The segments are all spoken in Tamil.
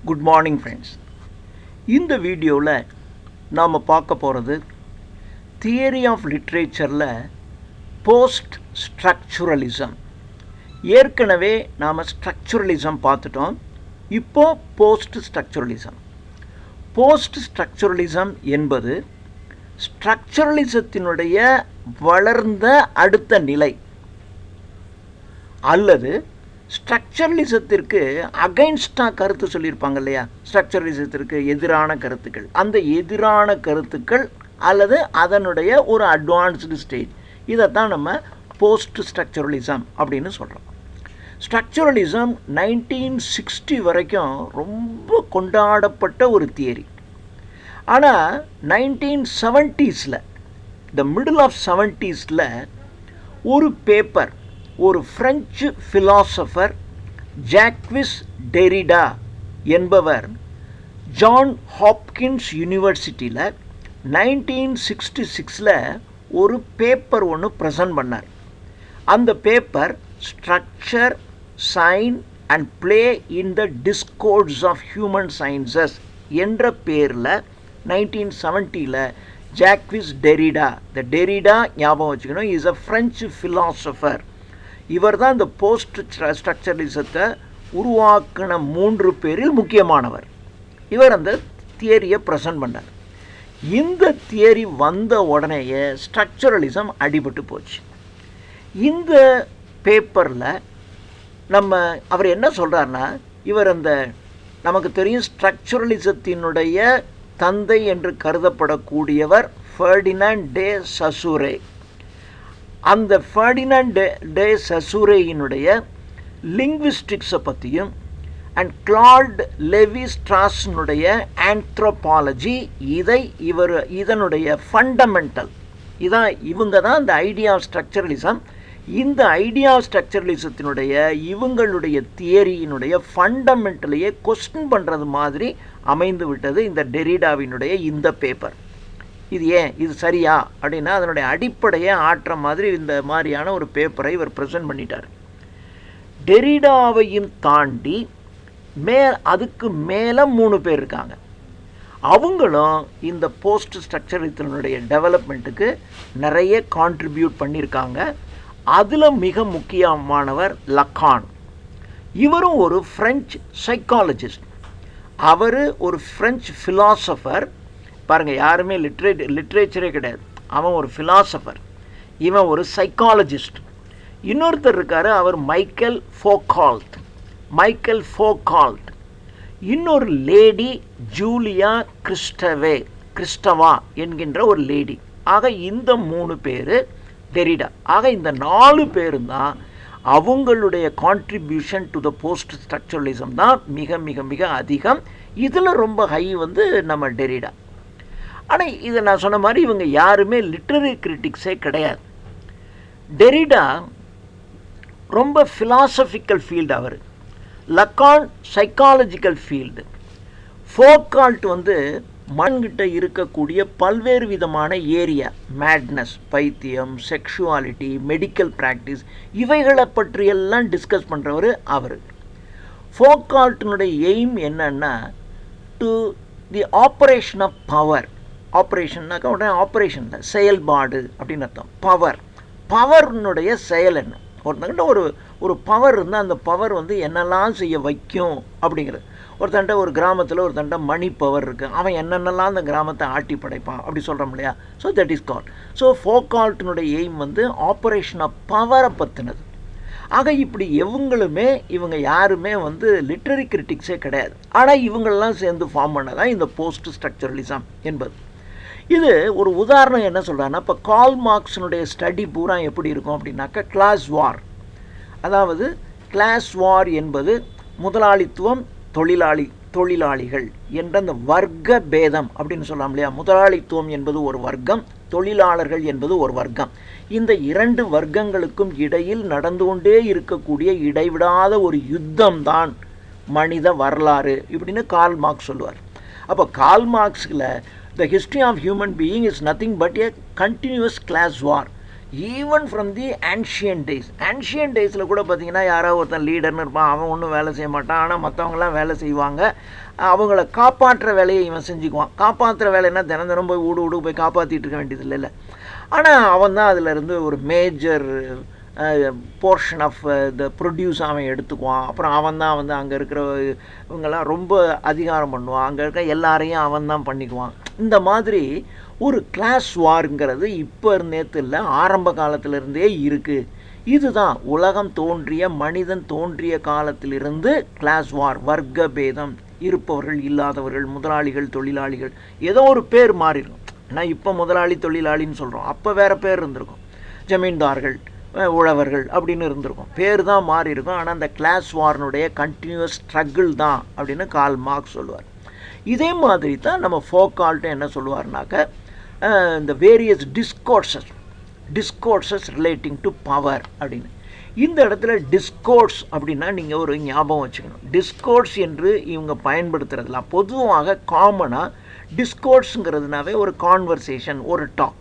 Good morning friends. இந்த வீடியோவில் நாம் பார்க்க போகிறது தியரி ஆஃப் லிட்ரேச்சரில் போஸ்ட் ஸ்ட்ரக்சுரலிசம். ஏற்கனவே நாம் ஸ்ட்ரக்சுரலிசம் பார்த்துட்டோம். இப்போது போஸ்ட் ஸ்ட்ரக்சுரலிசம். போஸ்ட் ஸ்ட்ரக்சுரலிசம் என்பது ஸ்ட்ரக்சுரலிசத்தினுடைய வளர்ந்த அடுத்த நிலை அல்லது ஸ்ட்ரக்சரலிசத்திற்கு அகைன்ஸ்டாக கருத்து சொல்லியிருப்பாங்க இல்லையா, ஸ்ட்ரக்சரலிசத்திற்கு எதிரான கருத்துக்கள், அந்த எதிரான கருத்துக்கள் அல்லது அதனுடைய ஒரு அட்வான்ஸ்டு ஸ்டேஜ், இதைத்தான் நம்ம போஸ்ட் ஸ்ட்ரக்சரலிசம் அப்படின்னு சொல்கிறோம். ஸ்ட்ரக்சரலிசம் 1960 வரைக்கும் ரொம்ப கொண்டாடப்பட்ட ஒரு தியரி. ஆனால் 1970s the middle of 70s ஒரு பேப்பர், ஒரு பிரெஞ்சு ஃபிலாசபர் ஜாக்விஸ் டெரிடா என்பவர் ஜான் ஹாப்கின்ஸ் யூனிவர்சிட்டியில் 1966 ஒரு பேப்பர் ஒன்று ப்ரெசன்ட் பண்ணார். அந்த paper structure, sign and play in the discourse of human sciences என்ற பேரில் 1970 ஜாக்விஸ் டெரிடா, த டெரிடா ஞாபகம் வச்சுக்கணும், இஸ் அ ஃப்ரெஞ்சு ஃபிலாசபர். இவர் தான் இந்த போஸ்ட் ஸ்ட்ரக்சரலிசத்தை உருவாக்கின 3 பேரில் முக்கியமானவர். இவர் அந்த தியரியை ப்ரெசன்ட் பண்ணார். இந்த தியரி வந்த உடனேயே ஸ்ட்ரக்சரலிசம் அடிபட்டு போச்சு. இந்த பேப்பரில் அவர் என்ன சொல்கிறாருன்னா, இவர் அந்த நமக்கு தெரியும் ஸ்ட்ரக்சரலிசத்தினுடைய தந்தை என்று கருதப்படக்கூடியவர் ஃபெர்டினாண்ட் டே சசுரே. அந்த ஃபெர்டினாண்ட் டே சசுரேயினுடைய லிங்குவிஸ்டிக்ஸை பற்றியும் அண்ட் கிளாட் லெவி ஸ்ட்ராஸினுடைய ஆந்த்ரோபாலஜி, இதனுடைய ஃபண்டமெண்டல் இவங்க தான் இந்த ஐடியா ஆஃப் ஸ்ட்ரக்சரலிசம். இந்த ஐடியா ஆஃப் ஸ்ட்ரக்சரலிசத்தினுடைய இவங்களுடைய தியரியினுடைய ஃபண்டமெண்டலையே கொஸ்டின் பண்ணுறது மாதிரி அமைந்து விட்டது இந்த டெரிடாவினுடைய இந்த பேப்பர். இது ஏன், இது சரியா அப்படின்னா அதனுடைய அடிப்படையை ஆற்ற மாதிரி இந்த மாதிரியான ஒரு பேப்பரை இவர் ப்ரெசென்ட் பண்ணிட்டார். டெரிடாவையும் தாண்டி அதுக்கு மேலே 3 பேர் இருக்காங்க. அவங்களும் இந்த போஸ்ட் ஸ்ட்ரக்சரலிசத்தினுடைய டெவலப்மெண்ட்டுக்கு நிறைய கான்ட்ரிபியூட் பண்ணியிருக்காங்க. அதில் மிக முக்கியமானவர் லக்கான். இவரும் ஒரு ஃப்ரெஞ்சு சைக்காலஜிஸ்ட். அவர் ஒரு ஃப்ரெஞ்சு ஃபிலாசபர். பாருங்கள், யாருமே லிட்ரேச்சரே கிடையாது. அவன் ஒரு ஃபிலாசபர், இவன் ஒரு சைக்காலஜிஸ்ட். இன்னொருத்தர் இருக்கார், அவர் மைக்கேல் ஃபோகால்ட். இன்னொரு லேடி ஜூலியா கிறிஸ்டவா என்கின்ற ஒரு லேடி. ஆக இந்த 3 பேர் டெரிடா. ஆக இந்த 4 பேரும் தான் அவங்களுடைய contribution to the post structuralism தான் மிக மிக மிக அதிகம். இதில் ரொம்ப ஹை நம்ம டெரிடா. ஆனால் இதை நான் சொன்ன மாதிரி இவங்க யாருமே லிட்ரரி கிரிட்டிக்ஸே கிடையாது. டெரிடா ரொம்ப ஃபிலாசபிக்கல் ஃபீல்டு, அவர் லக்கான் சைக்காலஜிக்கல் ஃபீல்டு, ஃபோகால்ட் மண்கிட்ட இருக்கக்கூடிய பல்வேறு விதமான ஏரியா, மேட்னஸ், பைத்தியம், செக்ஷுவாலிட்டி, மெடிக்கல் ப்ராக்டிஸ், இவைகளை பற்றியெல்லாம் டிஸ்கஸ் பண்ணுறவர் அவர். ஃபோகால்ட்டினுடைய எய்ம் என்னன்னா, to the operation of power. ஆப்ரேஷன்னாக்கா உடனே ஆப்ரேஷனில் செயல்பாடு அப்படின்னு அர்த்தம். பவர்னுடைய செயல் என்ன, ஒருத்தங்கிட்ட ஒரு பவர் இருந்தால் அந்த பவர் என்னெல்லாம் செய்ய வைக்கும் அப்படிங்கிறது. ஒருத்தன்ட்ட ஒரு கிராமத்தில் ஒருத்தன்ட்ட மணி பவர் இருக்குது, அவன் என்னென்னலாம் அந்த கிராமத்தை ஆட்டி படைப்பான் அப்படி சொல்கிறோம் இல்லையா. So that is called. So ஃபோகால்ட்டினுடைய எய்ம் ஆப்ரேஷன் ஆஃப் பவரை பற்றினது. ஆக இப்படி இவங்க யாருமே லிட்ரரி கிரிட்டிக்ஸே கிடையாது. ஆனால் இவங்களெல்லாம் சேர்ந்து ஃபார்ம் பண்ணதான் இந்த போஸ்ட் ஸ்ட்ரக்சரலிசம் என்பது. இது ஒரு உதாரணம் என்ன சொல்கிறாங்கன்னா, இப்போ கார்ல் மார்க்ஸினுடைய ஸ்டடி பூரா எப்படி இருக்கும் அப்படின்னாக்கா, கிளாஸ் வார். அதாவது கிளாஸ் வார் என்பது முதலாளித்துவம், தொழிலாளிகள் என்ற அந்த வர்க்க பேதம் அப்படின்னு சொல்லலாம் இல்லையா. முதலாளித்துவம் என்பது ஒரு வர்க்கம், தொழிலாளர்கள் என்பது ஒரு வர்க்கம். இந்த 2 வர்க்கங்களுக்கும் இடையில் நடந்து கொண்டே இருக்கக்கூடிய இடைவிடாத ஒரு யுத்தம் தான் மனித வரலாறு இப்படின்னு கார்ல் மார்க்ஸ் சொல்லுவார். அப்போ curl மார்க்ஸில் the history of human being is nothing but a continuous class war. Even from the ancient டேஸில் கூட பார்த்தீங்கன்னா யாராவது ஒருத்தன் லீடர்னு இருப்பான், அவன் ஒன்றும் வேலை செய்ய மாட்டான், ஆனால் மற்றவங்களாம் வேலை செய்வாங்க. அவங்கள காப்பாற்றுற வேலையை இவன் செஞ்சுக்குவான். காப்பாற்றுற வேலைன்னா தினம் போய் வீடு போய் காப்பாற்றிட்டு இருக்க வேண்டியது இல்லைல்ல. ஆனால் அவன் தான் அதிலேருந்து ஒரு major portion of the produce அவன் எடுத்துக்குவான். அப்புறம் அவன் தான் வந்து அங்கே இருக்கிற இவங்கெல்லாம் ரொம்ப அதிகாரம் பண்ணுவான், அங்கே இருக்க எல்லாரையும் அவன் தான் பண்ணிக்குவான். இந்த மாதிரி ஒரு கிளாஸ் வார்ங்கிறது இப்போ நேற்று இல்லை, ஆரம்ப காலத்திலிருந்தே இருக்குது. இதுதான் உலகம் தோன்றிய மனிதன் தோன்றிய காலத்திலிருந்து கிளாஸ் வார், வர்க்க பேதம், இருப்பவர்கள் இல்லாதவர்கள், முதலாளிகள் தொழிலாளிகள், ஏதோ ஒரு பேர் மாறிடும். ஏன்னா இப்போ முதலாளி தொழிலாளின்னு சொல்கிறோம், அப்போ வேறு பேர் இருந்திருக்கும், ஜமீன்தார்கள் உழவர்கள் அப்படின்னு இருந்திருக்கும், பேர் தான் மாறி இருக்கும். ஆனால் அந்த கிளாஸ் வார்னுடைய கண்டினியூஸ் ஸ்ட்ரகிள் தான் அப்படின்னு கார்ல் மார்க்ஸ் சொல்லுவார். இதே மாதிரி தான் நம்ம ஃபோக்கால்ட்டு என்ன சொல்லுவார்னாக்க, இந்த various discourses relating to power அப்படின்னு. இந்த இடத்துல டிஸ்கோர்ஸ் அப்படின்னா நீங்கள் ஒரு ஞாபகம் வச்சுக்கணும். டிஸ்கோர்ஸ் என்று இவங்க பயன்படுத்துறதுலாம் பொதுவாக காமனாக டிஸ்கோர்ஸுங்கிறதுனாவே ஒரு கான்வர்சேஷன், ஒரு டாக்,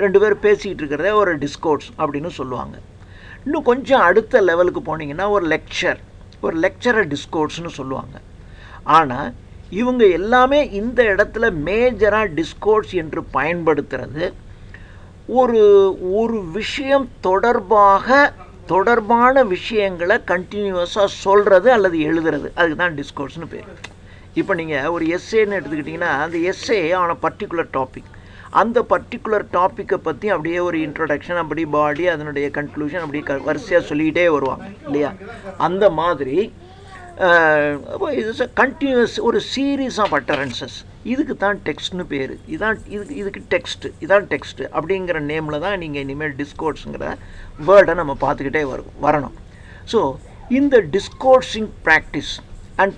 ரெண்டு பேர் பேசிகிட்டு இருக்கிறதே ஒரு டிஸ்கோர்ஸ் அப்படின்னு சொல்லுவாங்க. இன்னும் கொஞ்சம் அடுத்த லெவலுக்கு போனீங்கன்னா ஒரு லெக்சரை டிஸ்கோர்ஸ்னு சொல்லுவாங்க. ஆனால் இவங்க எல்லாமே இந்த இடத்துல மேஜராக டிஸ்கோர்ஸ் என்று பயன்படுத்துறது ஒரு விஷயம் தொடர்பான விஷயங்களை கண்டினியூஸாக சொல்கிறது அல்லது எழுதுறது, அதுக்கு தான் டிஸ்கோர்ஸ்னு பேர். இப்போ நீங்கள் ஒரு எஸ்ஸேன்னு எடுத்துக்கிட்டிங்கன்னா அந்த எஸ்ஸே ஆன பர்டிகுலர் டாபிக், அந்த பர்டிகுலர் டாப்பிக்கை பற்றி அப்படியே ஒரு இன்ட்ரொடக்ஷன், அப்படி பாடி, அதனுடைய கன்க்ளூஷன் அப்படி வரிசையாக சொல்லிக்கிட்டே வருவாங்க இல்லையா. அந்த மாதிரி இது கண்டினியூஸ் ஒரு சீரீஸ் ஆஃப் அட்டரன்சஸ், இதுக்கு தான் டெக்ஸ்ட்னு பேர். இதுக்கு டெக்ஸ்ட்டு அப்படிங்கிற நேமில் தான் நீங்கள் இனிமேல் டிஸ்கோர்ஸுங்கிற வேர்டை நம்ம பார்த்துக்கிட்டே வரணும். ஸோ இந்த discoursing practice and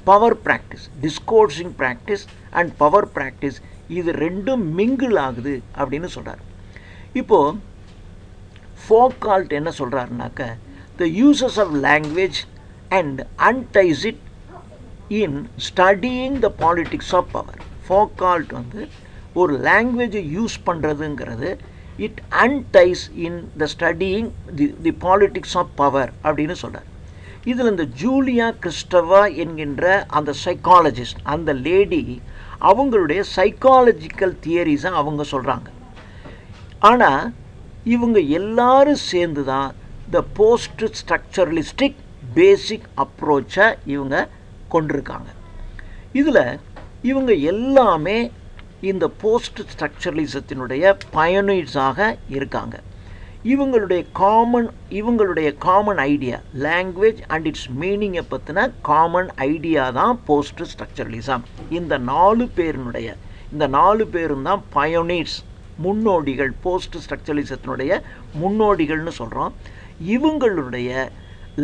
power practice இது ரெண்டும் மிங்கிள் ஆகுது அப்படின்னு சொல்கிறார். இப்போது ஃபோக்கால்ட் என்ன சொல்கிறாருனாக்க, the uses of language and unties it in studying the politics of power. Foucault வந்து ஒரு லாங்குவேஜை யூஸ் பண்ணுறதுங்கிறது it unties in the studying the politics of power அப்படின்னு சொல்கிறார். இதில் இந்த ஜூலியா கிறிஸ்டவா என்கின்ற அந்த சைக்காலஜிஸ்ட், அந்த லேடி, அவங்களுடைய சைக்காலஜிக்கல் தியரிஸை அவங்க சொல்கிறாங்க. ஆனால் இவங்க எல்லாரும் சேர்ந்து தான் த போஸ்ட் ஸ்ட்ரக்சரலிஸ்டிக் பேசிக் அப்ரோச்சை இவங்க கொண்டிருக்காங்க. இதில் இவங்க எல்லாமே இந்த போஸ்ட் ஸ்ட்ரக்சரலிசத்தினுடைய பயனீர்ஸாக இருக்காங்க. இவங்களுடைய common idea, language and its மீனிங்கை பற்றின காமன் ஐடியா தான் போஸ்ட் ஸ்ட்ரக்சரலிசம். இந்த 4 பேரும் தான் பயனீர்ஸ், முன்னோடிகள், போஸ்ட் ஸ்ட்ரக்சரலிசத்தினுடைய முன்னோடிகள்னு சொல்கிறோம். இவங்களுடைய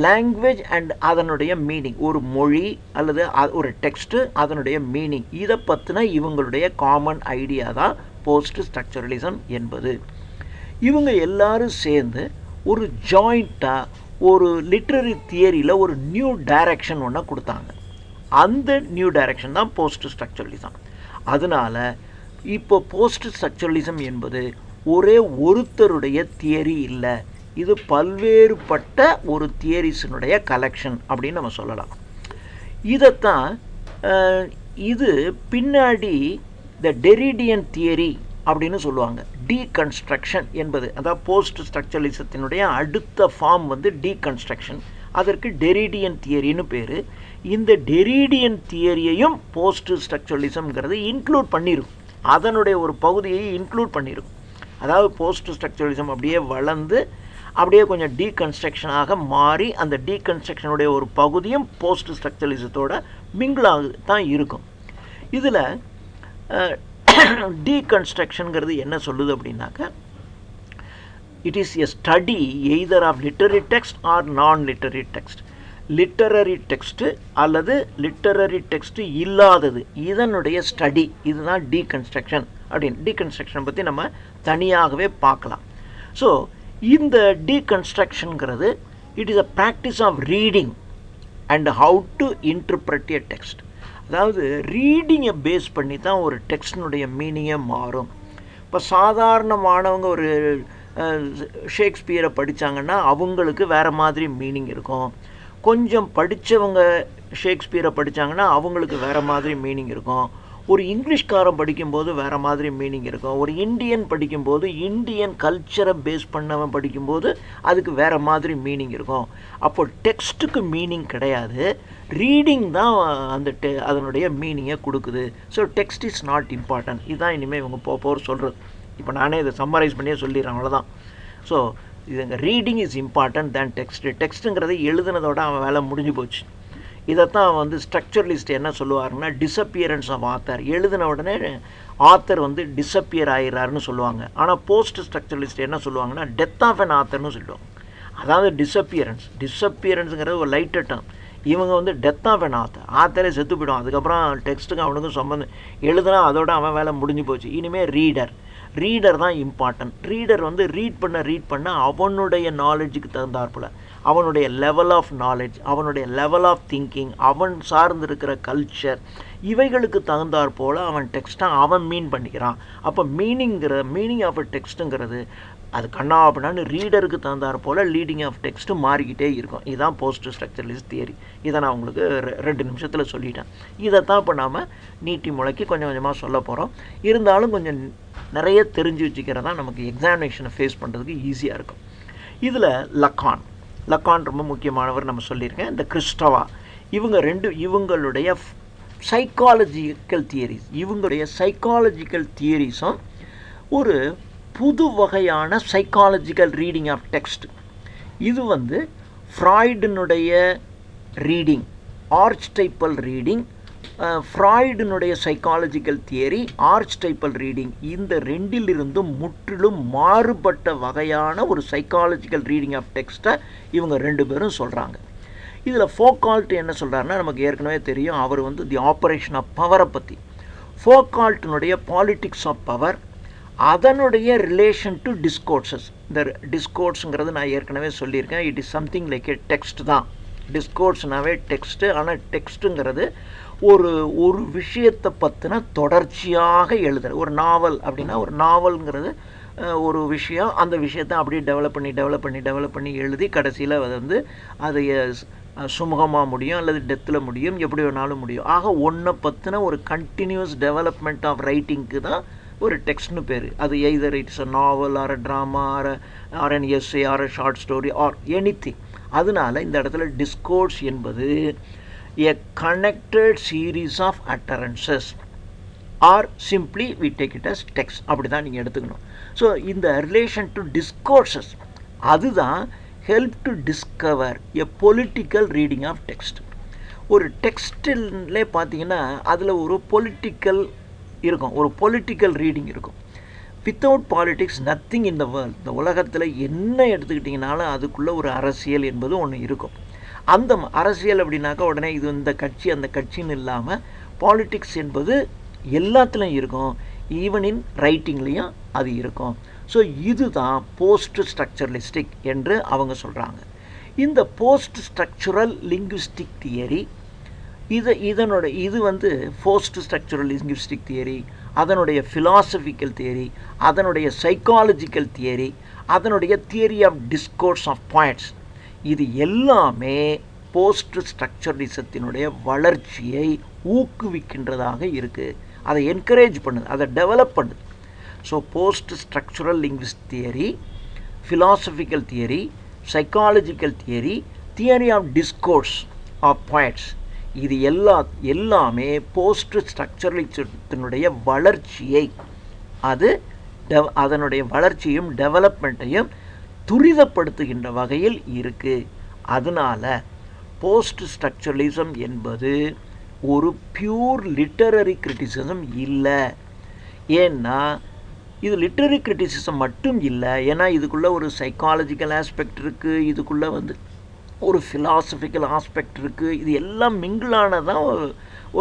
லாங்குவேஜ் அண்ட் அதனுடைய மீனிங், ஒரு மொழி அல்லது ஒரு டெக்ஸ்ட்டு, அதனுடைய மீனிங், இதை பற்றின இவங்களுடைய காமன் ஐடியா தான் போஸ்ட் ஸ்ட்ரக்சரலிசம் என்பது. இவங்க எல்லாரும் சேர்ந்து ஒரு ஜாயிண்ட்டாக ஒரு லிட்ரரி தியரியில் ஒரு நியூ டைரக்ஷன் ஒன்று கொடுத்தாங்க. அந்த நியூ டைரக்ஷன் தான் போஸ்ட் ஸ்ட்ரக்சரலிசம். அதனால் இப்போ போஸ்ட் ஸ்ட்ரக்சரலிசம் என்பது ஒருத்தருடைய தியரி இல்லை, இது பல்வேறுபட்ட ஒரு தியரிஸினுடைய கலெக்ஷன் அப்படின்னு நம்ம சொல்லலாம். இதைத்தான் இது பின்னாடி த டெரிடியன் தியரி அப்படின்னு சொல்லுவாங்க. டீகன்ஸ்ட்ரக்ஷன் என்பது, அதாவது போஸ்ட் ஸ்ட்ரக்சரலிசத்தினுடைய அடுத்த ஃபார்ம் வந்து டீகன்ஸ்ட்ரக்ஷன், அதற்கு டெரிடியன் தியரின்னு பேர். இந்த டெரிடியன் தியரியையும் போஸ்ட் ஸ்ட்ரக்சரலிசம்ங்கிறது இன்க்ளூட் பண்ணியிருக்கும், அதனுடைய ஒரு பகுதியை இன்க்ளூட் பண்ணியிருக்கும். அதாவது போஸ்ட் ஸ்ட்ரக்சரலிசம் அப்படியே வளர்ந்து அப்படியே கொஞ்சம் டீகன்ஸ்ட்ரக்ஷனாக மாறி, அந்த டீகன்ஸ்ட்ரக்ஷனுடைய ஒரு பகுதியும் போஸ்ட் ஸ்ட்ரக்சரலிசத்தோட மிங்கிளாக தான் இருக்கும். இதில் டீகன்ஸ்ட்ரக்ஷனுங்கிறது என்ன சொல்லுது அப்படின்னாக்க, it is a study either of literary text or non literary text. Literary text அல்லது லிட்டரரி டெக்ஸ்ட்டு இல்லாதது, இதனுடைய ஸ்டடி, இதுதான் டீகன்ஸ்ட்ரக்ஷன் அப்படின்னு. டீகன்ஸ்ட்ரக்ஷனை பற்றி நம்ம தனியாகவே பார்க்கலாம். ஸோ இந்த டீகன்ஸ்ட்ரக்ஷனுங்கிறது it is a practice of reading and how to interpret a text. அதாவது ரீடிங்கை பேஸ் பண்ணி தான் ஒரு டெக்ஸ்டினுடைய மீனிங்கே மாறும். இப்போ சாதாரணமானவங்க ஒரு ஷேக்ஸ்பியரை படித்தாங்கன்னா அவங்களுக்கு வேறு மாதிரி மீனிங் இருக்கும். கொஞ்சம் படித்தவங்க ஷேக்ஸ்பியரை படித்தாங்கன்னா அவங்களுக்கு வேறு மாதிரி மீனிங் இருக்கும். ஒரு இங்கிலீஷ்காரன் படிக்கும்போது வேறு மாதிரி மீனிங் இருக்கும். ஒரு இந்தியன் படிக்கும்போது இந்தியன் கல்ச்சரை பேஸ் பண்ணவன் படிக்கும்போது அதுக்கு வேறு மாதிரி மீனிங் இருக்கும். அப்போ டெக்ஸ்ட்டுக்கு மீனிங் கிடையாது, ரீடிங் தான் அந்த அதனுடைய மீனிங்கை கொடுக்குது. So text is not important. இதுதான் இனிமேல் இவங்க போகிற சொல்கிறது. இப்போ நானே இதை சம்மரைஸ் பண்ணியே சொல்லிடுறேன், அவ்வளோதான். ஸோ இதுங்க reading is important than text. டெக்ஸ்ட்டுங்கிறத எழுதுனதோட அவன் வேலை முடிஞ்சு போச்சு. இதைத்தான் வந்து ஸ்ட்ரக்சரலிஸ்ட் என்ன சொல்லுவாருன்னா டிஸப்பியரன்ஸ் ஆஃப் ஆத்தர். எழுதின உடனே ஆத்தர் வந்து டிஸப்பியர் ஆகிறாருன்னு சொல்லுவாங்க. ஆனால் போஸ்ட் ஸ்ட்ரக்சரலிஸ்ட் என்ன சொல்லுவாங்கன்னா டெத் ஆஃப் அன் ஆத்தர்னு சொல்லுவாங்க. அதாவது டிஸப்பியரன்ஸுங்கிறது ஒரு லைட்டர் டேர்ம். இவங்க வந்து டெத் ஆஃப் அன் ஆத்தரே செத்து போயிடும். அதுக்கப்புறம் டெக்ஸ்ட்டுக்கு அவனுக்கும் சம்பந்தம், எழுதுனா அதோட அவன் வேலை முடிஞ்சு போச்சு. இனிமேல் ரீடர் தான் இம்பார்ட்டன்ட். ரீடர் வந்து ரீட் பண்ண அவனுடைய நாலேஜுக்கு தகுந்தாற்போல், அவனுடைய லெவல் ஆஃப் நாலேஜ், அவனுடைய லெவல் ஆஃப் திங்கிங், அவன் சார்ந்திருக்கிற கல்ச்சர், இவைகளுக்கு தகுந்தாற்போல் அவன் டெக்ஸ்ட்டை அவன் மீன் பண்ணிக்கிறான். அப்போ மீனிங் ஆஃப் டெக்ஸ்ட்டுங்கிறது அது கண்ணாபின்னான்னு ரீடருக்கு தகுந்தாற்போல் லீடிங் ஆஃப் டெக்ஸ்ட்டு மாறிக்கிட்டே இருக்கும். இதுதான் போஸ்ட் ஸ்ட்ரக்சரலிஸ்ட் தியரி. இதை நான் உங்களுக்கு 2 நிமிஷத்தில் சொல்லிட்டேன். இதைத்தான் இப்போ நாம் நீட்டி முளைக்கி கொஞ்சம் கொஞ்சமாக சொல்ல போகிறோம். இருந்தாலும் கொஞ்சம் நிறைய தெரிஞ்சு வச்சுக்கிறதா நமக்கு எக்ஸாமினேஷனை ஃபேஸ் பண்ணுறதுக்கு ஈஸியாக இருக்கும். இதில் லக்கான் ரொம்ப முக்கியமானவர் நம்ம சொல்லியிருக்கேன். இந்த கிறிஸ்டவா இவங்களுடைய சைக்காலஜிக்கல் தியரிஸும் ஒரு புது வகையான சைக்காலஜிக்கல் ரீடிங் ஆஃப் டெக்ஸ்ட். இது வந்து ஃப்ராய்டினுடைய ரீடிங், ஆர்ச்டைப்பல் ரீடிங், ஃப்ராய்டினுடைய சைக்காலஜிக்கல் தியரி, ஆர்ச்டைப்பல் ரீடிங், இந்த ரெண்டிலிருந்தும் முற்றிலும் மாறுபட்ட வகையான ஒரு சைக்காலஜிக்கல் ரீடிங் ஆஃப் டெக்ஸ்ட்டை இவங்க 2 பேரும் சொல்கிறாங்க. இதில் ஃபோக்கால்ட் என்ன சொல்கிறாருன்னா, நமக்கு ஏற்கனவே தெரியும், அவர் வந்து தி ஆப்ரேஷன் ஆஃப் பவரை பற்றி. ஃபோக்கால்ட்டினுடைய பாலிட்டிக்ஸ் ஆஃப் பவர், அதனுடைய ரிலேஷன் டு டிஸ்கோர்ஸஸ். இந்த டிஸ்கோர்ஸுங்கிறது நான் ஏற்கனவே சொல்லியிருக்கேன், it is something like A text தான். டிஸ்கோர்ஸ்னாவே டெக்ஸ்ட்டு. ஆனால் டெக்ஸ்ட்டுங்கிறது ஒரு விஷயத்தை பற்றின தொடர்ச்சியாக எழுதுகிற ஒரு நாவல். அப்படின்னா ஒரு நாவல்ங்கிறது ஒரு விஷயம், அந்த விஷயத்தை அப்படியே டெவலப் பண்ணி எழுதி கடைசியில் வந்து அது சுமூகமாக முடியும் அல்லது டெத்தில் முடியும், எப்படி வேணாலும் முடியும். ஆக ஒன்றை பற்றின ஒரு கண்டினியூஸ் டெவலப்மெண்ட் ஆஃப் ரைட்டிங்க்கு தான் ஒரு டெக்ஸ்ட்னு பேர். அது either it's a novel or a drama or an essay or a short story or anything. அதனால இந்த இடத்துல டிஸ்கோர்ஸ் என்பது a connected series of utterances or simply we take it as text. அப்படி தான் நீங்கள் எடுத்துக்கணும். ஸோ இந்த ரிலேஷன் டு டிஸ்கோர்ஸஸ் அதுதான் help to discover a political reading of text. ஒரு டெக்ஸ்டிலே பார்த்தீங்கன்னா அதில் ஒரு பொலிட்டிக்கல் இருக்கும், ஒரு பொலிட்டிக்கல் ரீடிங் இருக்கும். Without politics nothing in the world. இந்த உலகத்தில் என்ன எடுத்துக்கிட்டிங்கனாலும் அதுக்குள்ளே ஒரு அரசியல் என்பது ஒன்று இருக்கும். அந்த அரசியல் அப்படின்னாக்கா உடனே இது இந்த கட்சி அந்த கட்சின்னு இல்லாமல் பாலிட்டிக்ஸ் என்பது எல்லாத்துலேயும் இருக்கும், ஈவன் இன் ரைட்டிங்லேயும் அது இருக்கும். ஸோ இதுதான் போஸ்ட் ஸ்ட்ரக்சரலிஸ்டிக் என்று அவங்க சொல்கிறாங்க. இந்த போஸ்ட் ஸ்ட்ரக்சரல் லிங்குவிஸ்டிக் தியரி இது வந்து போஸ்ட் ஸ்ட்ரக்சரல் லிங்குவிஸ்டிக் தியரி, அதனுடைய ஃபிலாசபிக்கல் தியரி, அதனுடைய சைக்காலஜிக்கல் தியரி, அதனுடைய theory of discourse of points, இது எல்லாமே போஸ்ட் ஸ்ட்ரக்சரலிசத்தினுடைய வளர்ச்சியை ஊக்குவிக்கின்றதாக இருக்குது. அதை என்கரேஜ் பண்ணுது, அதை டெவலப் பண்ணுது. So post structural linguistic theory, philosophical theory, psychological theory, theory of discourse of points, இது எல்லாமே போஸ்ட் ஸ்ட்ரக்சரலிசத்தினுடைய வளர்ச்சியை அதனுடைய வளர்ச்சியும் டெவலப்மெண்ட்டையும் துரிதப்படுத்துகின்ற வகையில் இருக்குது. அதனால் போஸ்ட் ஸ்ட்ரக்சரலிசம் என்பது ஒரு பியூர் லிட்டரரி கிரிட்டிசிசம் இல்லை. ஏன்னா இது லிட்டரரி கிரிட்டிசிசம் மட்டும் இல்லை, ஏன்னா இதுக்குள்ளே ஒரு சைக்காலஜிக்கல் ஆஸ்பெக்ட் இருக்குது, இதுக்குள்ளே வந்து ஒரு ஃபிலாசபிக்கல் ஆஸ்பெக்ட் இருக்குது. இது எல்லாம் மிங்கிளானதான்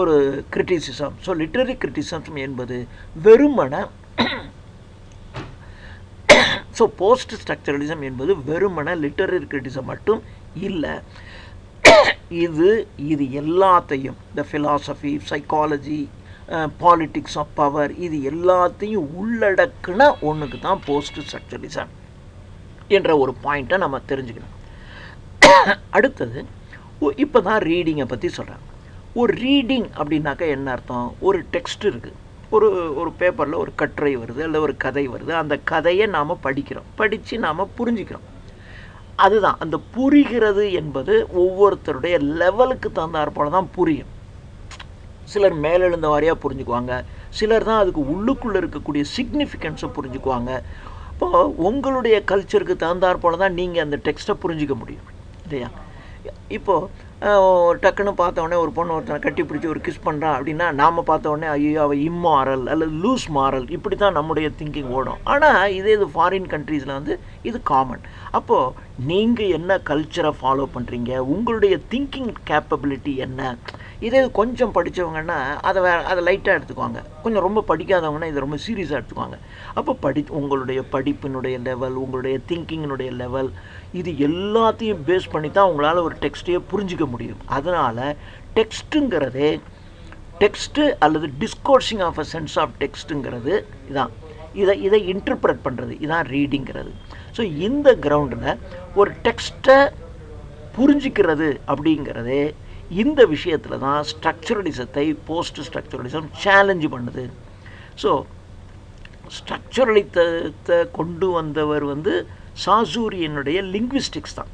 ஒரு கிரிட்டிசிசம். ஸோ லிட்டரரி கிரிட்டிசிசம் என்பது வெறுமன ஸோ போஸ்ட் ஸ்ட்ரக்சரலிசம் என்பது வெறுமன லிட்டரரி கிரிட்டிசிசம் மட்டும் இல்லை. இது எல்லாத்தையும், இந்த philosophy, psychology, politics of power, இது எல்லாத்தையும் உள்ளடக்குன ஒன்றுக்கு தான் போஸ்ட் ஸ்ட்ரக்சரலிசம். என்ற ஒரு பாயிண்ட்டை நம்ம தெரிஞ்சுக்கணும். அடுத்தது இப்போ தான் ரீடிங்கை பற்றி சொல்கிறாங்க. ஒரு ரீடிங் அப்படின்னாக்கா என்ன அர்த்தம்? ஒரு டெக்ஸ்ட் இருக்குது, ஒரு பேப்பரில் ஒரு கட்டுரை வருது, இல்லை ஒரு கதை வருது. அந்த கதையை நாம் படிக்கிறோம், படித்து நாம் புரிஞ்சுக்கிறோம். அதுதான் அந்த புரிகிறது என்பது ஒவ்வொருத்தருடைய லெவலுக்கு தகுந்தாற்போல தான் புரியும். சிலர் மேலெழுந்த வாரியாக புரிஞ்சுக்குவாங்க, சிலர் தான் அதுக்கு உள்ளுக்குள்ளே இருக்கக்கூடிய சிக்னிஃபிகன்ஸை புரிஞ்சுக்குவாங்க. இப்போது உங்களுடைய கல்ச்சருக்கு தகுந்தாற்போல தான் நீங்கள் அந்த டெக்ஸ்ட்டை புரிஞ்சிக்க முடியும் இல்லையா? இப்போது டக்குன்னு பார்த்தோடனே ஒரு பொண்ணு ஒருத்தனை கட்டி பிடிச்சி ஒரு கிஸ் பண்ணுறான் அப்படின்னா நாம் பார்த்தோடனே ஐயோ அவள் இம்மாரல் அல்லது லூஸ் மாரல், இப்படி தான் நம்முடைய திங்கிங் ஓடும். ஆனால் இது ஃபாரின் கண்ட்ரீஸில் வந்து இது காமன். அப்போது நீங்கள் என்ன கல்ச்சரை ஃபாலோ பண்ணுறீங்க, உங்களுடைய திங்கிங் கேப்பபிலிட்டி என்ன, இதே கொஞ்சம் படித்தவங்கன்னா அதை லைட்டாக எடுத்துக்குவாங்க, கொஞ்சம் ரொம்ப படிக்காதவங்கன்னா இதை ரொம்ப சீரியஸாக எடுத்துக்குவாங்க. அப்போ உங்களுடைய படிப்பினுடைய லெவல், உங்களுடைய திங்கிங்கினுடைய லெவல், இது எல்லாத்தையும் பேஸ் பண்ணி தான் உங்களால் ஒரு டெக்ஸ்ட்டையே புரிஞ்சிக்க முடியும். அதனால் டெக்ஸ்ட்டுங்கிறதே டெக்ஸ்ட்டு அல்லது டிஸ்கோர்சிங் ஆஃப் அ சென்ஸ் ஆஃப் டெக்ஸ்ட்டுங்கிறது இதான். இதை இன்டர்பிரட் பண்ணுறது இதான் ரீடிங்கிறது. ஸோ இந்த கிரவுண்டில் ஒரு டெக்ஸ்ட்டை புரிஞ்சிக்கிறது அப்படிங்கிறதே இந்த விஷயத்தில் தான் ஸ்ட்ரக்சரலிசத்தை போஸ்ட் ஸ்ட்ரக்சரலிசம் சேலஞ்சு பண்ணுது. ஸோ ஸ்ட்ரக்சரலிசத்தை கொண்டு வந்தவர் வந்து சாசூரியனுடைய லிங்க்விஸ்டிக்ஸ் தான்.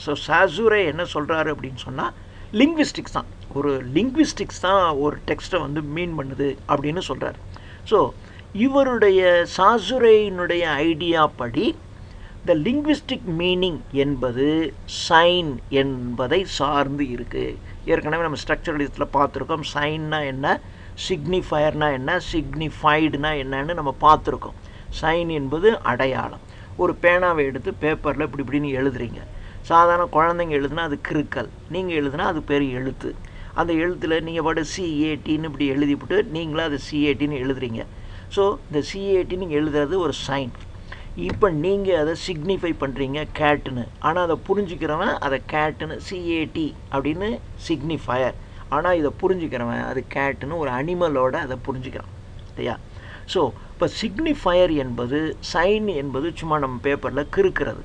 ஸோ சாசூரே என்ன சொல்கிறாரு அப்படின்னு சொன்னால் லிங்க்விஸ்டிக்ஸ் தான், ஒரு லிங்க்விஸ்டிக்ஸ் தான் ஒரு டெக்ஸ்ட்டை வந்து மீன் பண்ணுது அப்படின்னு சொல்கிறார். ஸோ இவருடைய சாசுரேயினுடைய ஐடியா படி த லிங்க்விஸ்டிக் மீனிங் என்பது சைன் என்பதை சார்ந்து இருக்குது. ஏற்கனவே நம்ம ஸ்ட்ரக்சரலிசத்தில் பார்த்துருக்கோம். சைன்னா என்ன, சிக்னிஃபயர்னா என்ன, சிக்னிஃபைடுனா என்னன்னு நம்ம பார்த்துருக்கோம். சைன் என்பது அடையாளம். ஒரு பேனாவை எடுத்து பேப்பரில் இப்படின்னு எழுதுறீங்க. சாதாரண குழந்தைங்க எழுதுனா அது கிறுக்கல், நீங்கள் எழுதுனா அது பேர் எழுத்து. அந்த எழுத்தில் நீங்கள் பாட்டு சிஏடின்னு இப்படி எழுதிவிட்டு நீங்களும் அது சிஏடின்னு எழுதுறீங்க. ஸோ இந்த சிஏடின்னு எழுதுறது ஒரு சைன். இப்போ நீங்கள் அதை சிக்னிஃபை பண்ணுறீங்க கேட்டுன்னு, ஆனால் அதை புரிஞ்சுக்கிறவன் அதை கேட்டுன்னு சிஏடி அப்படின்னு சிக்னிஃபயர், ஆனால் இதை புரிஞ்சுக்கிறவன் அது கேட்டுன்னு ஒரு அனிமலோட அதை புரிஞ்சுக்கிறான் இல்லையா? ஸோ இப்போ சிக்னிஃபயர் என்பது, சைன் என்பது சும்மா நம்ம பேப்பரில் கிறுக்கிறது.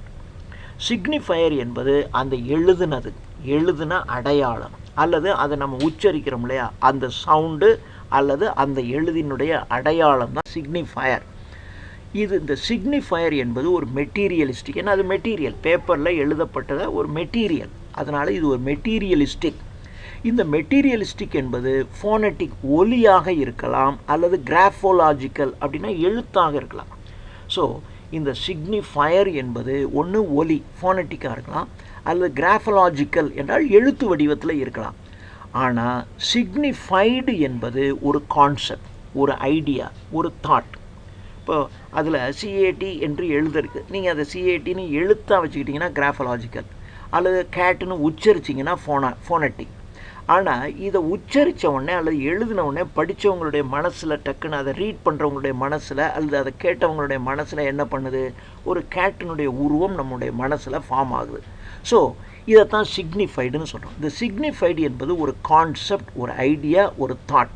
சிக்னிஃபயர் என்பது அந்த எழுதுன அடையாளம், அல்லது அதை நம்ம உச்சரிக்கிறோம் இல்லையா, அந்த சவுண்டு அல்லது அந்த எழுதினுடைய அடையாளம் தான் சிக்னிஃபயர். இந்த சிக்னிஃபயர் என்பது ஒரு மெட்டீரியலிஸ்டிக். ஏன்னா அது மெட்டீரியல், பேப்பரில் எழுதப்பட்டதை ஒரு மெட்டீரியல், அதனால் இது ஒரு மெட்டீரியலிஸ்டிக். இந்த மெட்டீரியலிஸ்டிக் என்பது ஃபோனட்டிக் ஒலியாக இருக்கலாம், அல்லது கிராஃபோலாஜிக்கல் அப்படின்னா எழுத்தாக இருக்கலாம். ஸோ இந்த சிக்னிஃபயர் என்பது ஒன்று ஒலி ஃபோனட்டிக்காக இருக்கலாம், அல்லது கிராஃபோலாஜிக்கல் என்றால் எழுத்து வடிவத்தில் இருக்கலாம். ஆனால் சிக்னிஃபைடு என்பது ஒரு கான்செப்ட், ஒரு ஐடியா, ஒரு தாட். இப்போ அதில் சிஏடி என்று எழுதிருக்கு, நீங்கள் அதை சிஏடின்னு எழுத்தாக வச்சுக்கிட்டிங்கன்னா கிராஃபோலாஜிக்கல், அல்லது கேட்டுன்னு உச்சரிச்சிங்கன்னா ஃபோனட்டிக். ஆனால் இதை உச்சரித்த உடனே அல்லது எழுதின உடனே படித்தவங்களுடைய மனசில் டக்குன்னு அதை ரீட் பண்ணுறவங்களுடைய மனசில் அல்லது அதை கேட்டவங்களுடைய மனசில் என்ன பண்ணுது, ஒரு கேட்டினுடைய உருவம் நம்மளுடைய மனசில் ஃபார்ம் ஆகுது. ஸோ இதைத்தான் சிக்னிஃபைடுன்னு சொல்கிறோம். இந்த சிக்னிஃபைடு என்பது ஒரு கான்செப்ட், ஒரு ஐடியா, ஒரு தாட்.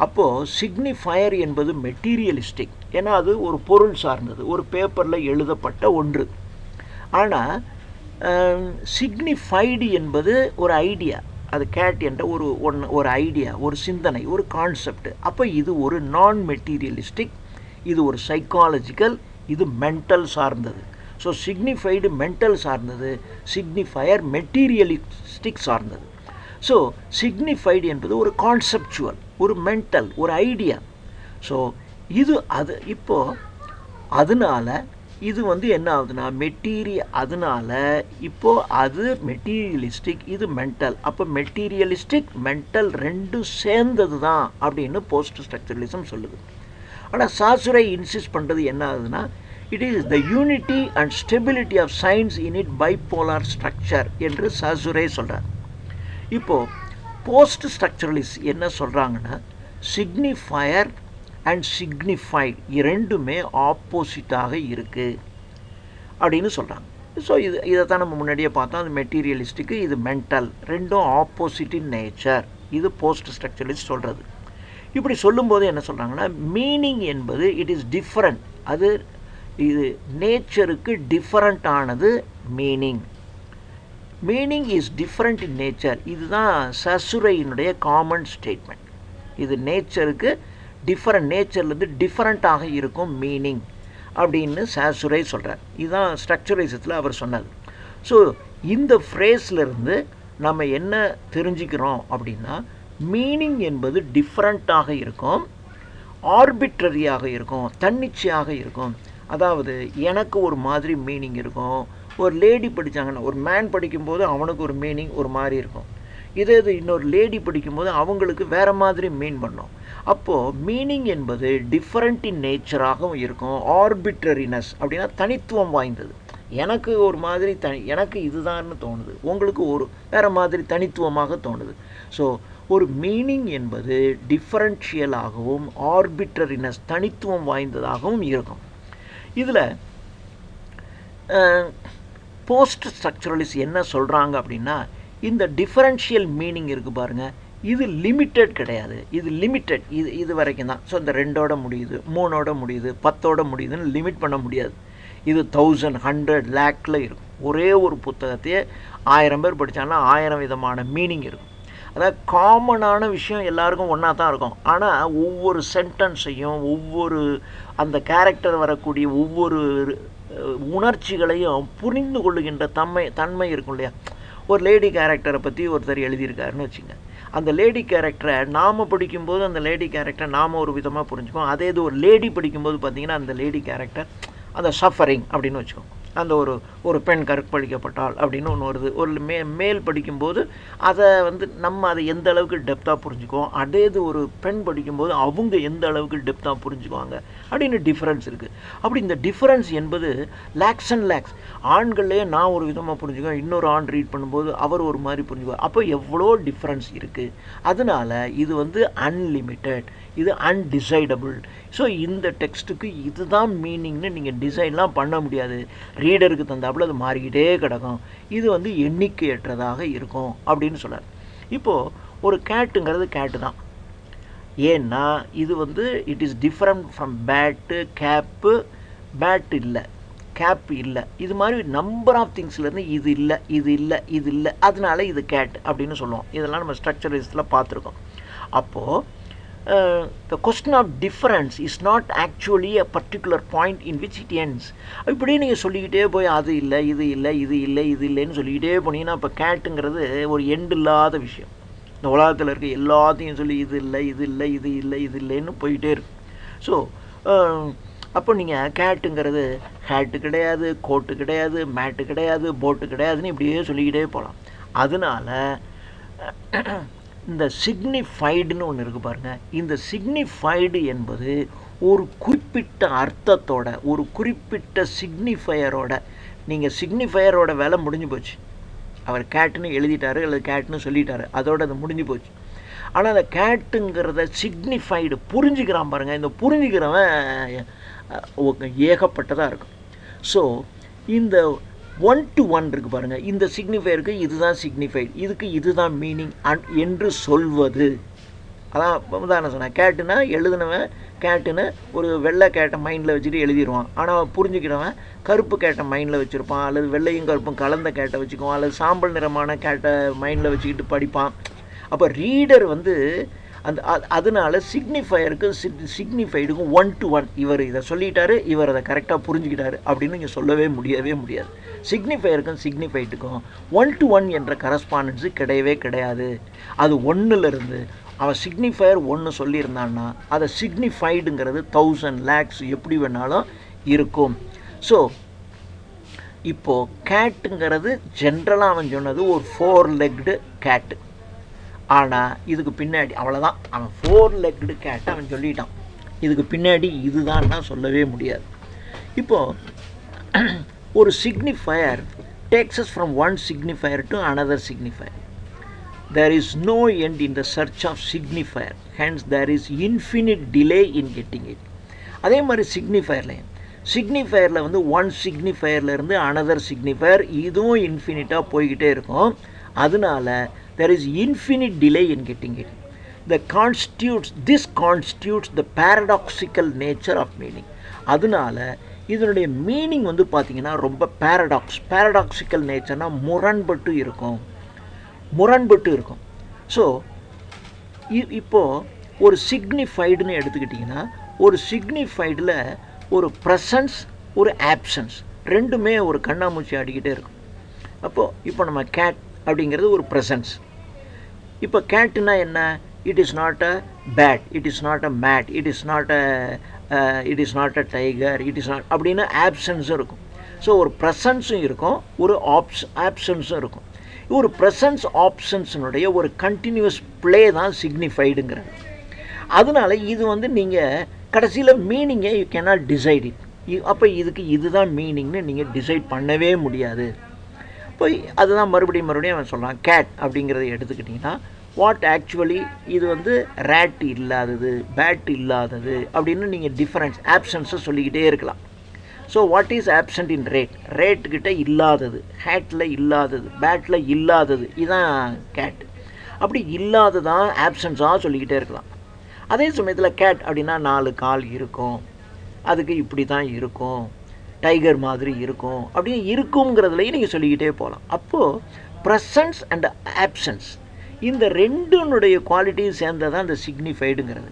அப்போது சிக்னிஃபயர் என்பது மெட்டீரியலிஸ்டிக், ஏன்னா அது ஒரு பொருள் சார்ந்தது, ஒரு பேப்பரில் எழுதப்பட்ட ஒன்று. ஆனால் சிக்னிஃபைடு என்பது ஒரு ஐடியா, அது கேட் என்ற ஒரு ஐடியா, ஒரு சிந்தனை, ஒரு கான்செப்ட். அப்போ இது ஒரு நான் மெட்டீரியலிஸ்டிக், இது ஒரு சைக்காலஜிக்கல், இது மென்டல் சார்ந்தது. ஸோ சிக்னிஃபைடு மென்டல் சார்ந்தது, சிக்னிஃபயர் மெட்டீரியலிஸ்டிக் சார்ந்தது. ஸோ சிக்னிஃபைடு என்பது ஒரு கான்செப்சுவல், ஒரு மென்டல், ஒரு ஐடியா. ஸோ இது அது இப்போது அதனால இது வந்து என்ன ஆகுதுன்னா அதனால இப்போது அது மெட்டீரியலிஸ்டிக், இது மென்டல். அப்போ மெட்டீரியலிஸ்டிக் மென்டல் ரெண்டும் சேர்ந்தது தான் அப்படின்னு போஸ்ட் ஸ்ட்ரக்சரலிசம் சொல்லுது. ஆனால் சாசுரை இன்சிஸ்ட் பண்ணுறது என்ன ஆகுதுன்னா, it is the unity and stability of science in it bipolar structure என்று சாசுரை சொல்கிறார். இப்போது போஸ்ட் ஸ்ட்ரக்சரலிஸ்ட் என்ன சொல்கிறாங்கன்னா, சிக்னிஃபயர் அண்ட் சிக்னிஃபைட் இரண்டுமே ஆப்போசிட்டாக இருக்குது அப்படின்னு சொல்கிறாங்க. ஸோ இதைத்தான் நம்ம முன்னாடியே பார்த்தோம். அது மெட்டீரியலிஸ்டிக்கு, இது மென்டல், ரெண்டும் ஆப்போசிட் இன் நேச்சர். இது போஸ்ட் ஸ்ட்ரக்சரலிஸ்ட் சொல்கிறது. இப்படி சொல்லும்போது என்ன சொல்கிறாங்கன்னா, மீனிங் என்பது இட் இஸ் டிஃப்ரெண்ட். அது இது நேச்சருக்கு டிஃபரண்ட் ஆனது meaning. Meaning is different in nature. இதுதான் சசுரையினுடைய காமன் ஸ்டேட்மெண்ட். இது நேச்சருக்கு டிஃப்ரெண்ட், நேச்சர்லேருந்து டிஃப்ரெண்ட்டாக இருக்கும் மீனிங் அப்படின்னு சசுரை சொல்கிறார். இதுதான் ஸ்ட்ரக்சரலிசத்தில் அவர் சொன்னது. ஸோ இந்த ஃப்ரேஸ்லேருந்து நம்ம என்ன தெரிஞ்சுக்கிறோம் அப்படின்னா, மீனிங் என்பது டிஃப்ரெண்ட்டாக இருக்கும், ஆர்பிட்ரரியாக இருக்கும், தன்னிச்சையாக இருக்கும். அதாவது எனக்கு ஒரு மாதிரி மீனிங் இருக்கும். ஒரு லேடி படித்தாங்கன்னா, ஒரு மேன் படிக்கும்போது அவனுக்கு ஒரு மீனிங் ஒரு மாதிரி இருக்கும். இதே இது இன்னொரு லேடி படிக்கும்போது அவங்களுக்கு வேறு மாதிரி மீன் பண்ணும். அப்போது மீனிங் என்பது டிஃப்ரெண்ட் இன் நேச்சராகவும் இருக்கும். ஆர்பிட்ரரினஸ் அப்படின்னா தனித்துவம் வாய்ந்தது. எனக்கு ஒரு மாதிரி எனக்கு இதுதான்னு தோணுது, உங்களுக்கு ஒரு வேறு மாதிரி தனித்துவமாக தோணுது. ஸோ ஒரு மீனிங் என்பது டிஃபரன்ஷியலாகவும் ஆர்பிட்ரரினஸ் தனித்துவம் வாய்ந்ததாகவும் இருக்கும். இதில் போஸ்ட் ஸ்ட்ரக்சரலிஸ்ட் என்ன சொல்கிறாங்க அப்படின்னா, இந்த டிஃபரன்ஷியல் மீனிங் இருக்குது பாருங்கள், இது லிமிட்டட் கிடையாது. இது லிமிட்டட், இது வரைக்கும் தான். ஸோ இந்த 2ஓட முடியுது, 3ஓட முடியுது, 10ஓட முடியுதுன்னு லிமிட் பண்ண முடியாது. இது 1000, 100, லேக்கில் இருக்கும். ஒரே ஒரு புத்தகத்தையே 1000 பேர் படித்தாங்கன்னா 1000 விதமான மீனிங் இருக்கும். அதாவது காமனான விஷயம் எல்லாருக்கும் ஒன்றா தான் இருக்கும். ஆனால் ஒவ்வொரு சென்டென்ஸையும், ஒவ்வொரு அந்த கேரக்டர் வரக்கூடிய ஒவ்வொரு உணர்ச்சிகளையும் புரிந்து கொள்ளுகின்ற தன்மை இருக்கும் இல்லையா. ஒரு லேடி கேரக்டரை பற்றி ஒருத்தர் எழுதியிருக்காருன்னு வச்சுங்க. அந்த லேடி கேரக்டரை நாம் படிக்கும்போது அந்த லேடி கேரக்டரை நாம் ஒரு விதமாக புரிஞ்சுக்கோம். அதே இது ஒரு லேடி படிக்கும்போது பார்த்திங்கன்னா அந்த லேடி கேரக்டர் அந்த சஃபரிங் அப்படின்னு வச்சுக்கோங்க. அந்த ஒரு பெண் கற்பழிக்கப்பட்டால் அப்படின்னு ஒன்று வருது. ஒரு மேல் படிக்கும்போது அதை நம்ம அதை எந்த அளவுக்கு டெப்த்தாக புரிஞ்சுக்குவோம். அதே இது ஒரு பெண் படிக்கும்போது அவங்க எந்த அளவுக்கு டெப்த்தாக புரிஞ்சுக்குவாங்க அப்படின்னு டிஃப்ரென்ஸ் இருக்குது. அப்படி இந்த டிஃப்ரென்ஸ் என்பது லேக்ஸ் அண்ட் லேக்ஸ். ஆண்களே நான் ஒரு விதமாக புரிஞ்சுக்குவேன், இன்னொரு ஆண் ரீட் பண்ணும்போது அவர் ஒரு மாதிரி புரிஞ்சுக்குவார். அப்போ எவ்வளோ டிஃப்ரென்ஸ் இருக்குது. அதனால் இது அன்லிமிட்டெட், இது அன்டிசைடபிள். ஸோ இந்த டெக்ஸ்ட்டுக்கு இதுதான் மீனிங்னு நீங்கள் டிசைன்லாம் பண்ண முடியாது. ரீடருக்கு தந்தாப்புல அது மாறிக்கிட்டே கிடக்கும். இது எண்ணிக்கையற்றதாக இருக்கும் அப்படின்னு சொல்கிறார். இப்போது ஒரு கேட்டுங்கிறது கேட்டு தான். ஏன்னா இது it is different from bat, cap. Bat இல்லை, கேப் இல்லை. இது மாதிரி நம்பர் ஆஃப் திங்ஸ்லேருந்து இது இல்லை, இது இல்லை, இது இல்லை, அதனால இது கேட் அப்படின்னு சொல்லுவோம். இதெல்லாம் நம்ம ஸ்ட்ரக்சரலிஸ்டில் பார்த்துருக்கோம். அப்போது the question of difference is not actually a particular point in which it ends. இப்படியே நீங்கள் சொல்லிக்கிட்டே போய் அது இல்லை, இது இல்லை, இது இல்லை, இது இல்லைன்னு சொல்லிக்கிட்டே போனீங்கன்னா இப்போ கேட்டுங்கிறது ஒரு எண்டு இல்லாத விஷயம். இந்த உலகத்தில் இருக்க எல்லாத்தையும் சொல்லி இது இல்லை, இது இல்லை, இது இல்லை, இது இல்லைன்னு போயிட்டே இருக்கு. ஸோ அப்போ நீங்கள் கேட்டுங்கிறது ஹேட்டு கிடையாது, கோட்டு கிடையாது, மேட்டு கிடையாது, போட்டு கிடையாதுன்னு இப்படியே சொல்லிக்கிட்டே போகலாம். அதனால இந்த சிக்னிஃபைடுன்னு ஒன்று இருக்குது பாருங்கள். இந்த சிக்னிஃபைடு என்பது ஒரு குறிப்பிட்ட அர்த்தத்தோட, ஒரு குறிப்பிட்ட சிக்னிஃபையரோட, நீங்கள் சிக்னிஃபையரோட வேலை முடிஞ்சு போச்சு. அவர் கேட்டுன்னு எழுதிட்டாரு அல்லது கேட்டுன்னு சொல்லிட்டாரு, அதோட அது முடிஞ்சு போச்சு. ஆனால் அந்த கேட்டுங்கிறத சிக்னிஃபைடு புரிஞ்சுக்கிறான் பாருங்கள். இந்த புரிஞ்சுக்கிறவன் ஏகப்பட்டதாக இருக்கும். ஸோ இந்த 1 to 1 இருக்குது பாருங்கள். இந்த சிக்னிஃபையருக்கு இதுதான் சிக்னிஃபைடு, இதுக்கு இதுதான் மீனிங் என்று சொல்வது. அதான் உதாரணம் சொன்னேன். கேட்டுனா எழுதினவன் கேட்டுன்னு ஒரு வெள்ளை கேட்டை மைண்டில் வச்சுட்டு எழுதிடுவான். ஆனால் புரிஞ்சுக்கிறவன் கருப்பு கேட்டை மைண்டில் வச்சுருப்பான், அல்லது வெள்ளையும் கருப்பும் கலந்த கேட்டை வச்சுக்குவான், அல்லது சாம்பல் நிறமான கேட்டை மைண்டில் வச்சுக்கிட்டு படிப்பான். அப்போ ரீடர் அதனால சிக்னிஃபையருக்கு சிக்னிஃபைடுக்கும் 1 to 1. இவர் இதை சொல்லிட்டாரு, இவர் அதை கரெக்டாக புரிஞ்சுக்கிட்டாரு அப்படின்னு நீங்கள் சொல்லவே முடியாது. சிக்னிஃபையருக்கும் சிக்னிஃபைடுக்கும் 1 to 1 என்ற கரஸ்பாண்டன்ஸு கிடையவே கிடையாது. அது 1லேருந்து அவன் சிக்னிஃபையர் 1 சொல்லியிருந்தான்னா அதை சிக்னிஃபைடுங்கிறது 1000, லேக்ஸ் எப்படி வேணாலும் இருக்கும். ஸோ இப்போது கேட்டுங்கிறது ஜென்ரலாக அவன் சொன்னது ஒரு 4-legged கேட்டு. ஆனால் இதுக்கு பின்னாடி அவ்வளோதான், அவன் 4-legged கேட்டை அவன் சொல்லிட்டான். இதுக்கு பின்னாடி இதுதான்னா சொல்லவே முடியாது. இப்போது ஒரு signifier takes us from one signifier to another signifier. There is no end in the search of signifier, hence there is infinite delay in getting it. அதே மாதிரி சிக்னிஃபையரில் ஒன் சிக்னிஃபையர்லேருந்து அனதர் சிக்னிஃபையர் இதுவும் இன்ஃபினிட்டாக போய்கிட்டே இருக்கும். அதனால there is infinite delay in getting it. This constitutes the paradoxical nature of meaning. அதனால இதனுடைய மீனிங் வந்து பார்த்திங்கன்னா ரொம்ப பேரடாக்சிக்கல் நேச்சர்னால் முரண்பட்டு இருக்கும். ஸோ இப்போது ஒரு சிக்னிஃபைடுன்னு எடுத்துக்கிட்டிங்கன்னா, ஒரு சிக்னிஃபைடில் ஒரு ப்ரெசன்ஸ் ஒரு ஆப்சன்ஸ் ரெண்டுமே ஒரு கண்ணாமூச்சி ஆடிக்கிட்டே இருக்கும். அப்போது இப்போ நம்ம கேட் அப்படிங்கிறது ஒரு ப்ரெசன்ஸ். இப்போ கேட்டுனா என்ன? It is not a bat, it is not a mat, it is not a tiger, it is not அப்படின்னு ஆப்சன்ஸும் இருக்கும். ஸோ ஒரு ப்ரெசன்ஸும் இருக்கும், ஒரு ஆப்சன்ஸும் இருக்கும். ஒரு ப்ரெசன்ஸ் ஆப்ஷன்ஸினுடைய ஒரு கண்டினியூஸ் ப்ளே தான் சிக்னிஃபைடுங்கிறது. அதனால இது வந்து நீங்கள் கடைசியில் மீனிங்கை யூ கேனாட் டிசைட் இட். அப்போ இதுக்கு இதுதான் மீனிங்னு நீங்கள் டிசைட் பண்ணவே முடியாது. இப்போ அதுதான் மறுபடியும் அவன் சொல்கிறான். கேட் அப்படிங்கிறத எடுத்துக்கிட்டிங்கன்னா, வாட் ஆக்சுவலி இது வந்து ரேட் இல்லாதது, பேட் இல்லாதது அப்படின்னு நீங்கள் டிஃப்ரென்ஸ் ஆப்ஷன்ஸை சொல்லிக்கிட்டே இருக்கலாம். So what is absent in ரேட்டுக்கிட்ட இல்லாதது, ஹேட்டில் இல்லாதது, பேட்டில் இல்லாதது, இதுதான் கேட். அப்படி இல்லாததான் ஆப்சன்ஸாக சொல்லிக்கிட்டே இருக்கலாம். அதே சமயத்தில் கேட் அப்படின்னா 4 கால் இருக்கும், அதுக்கு இப்படி தான் இருக்கும், டைகர் மாதிரி இருக்கும், அப்படியே இருக்குங்கிறதுலையும் நீங்கள் சொல்லிக்கிட்டே போகலாம். அப்போது ப்ரெசன்ஸ் அண்ட் ஆப்சன்ஸ் இந்த ரெண்டுனுடைய குவாலிட்டியும் சேர்ந்ததான் அந்த சிக்னிஃபைடுங்கிறது.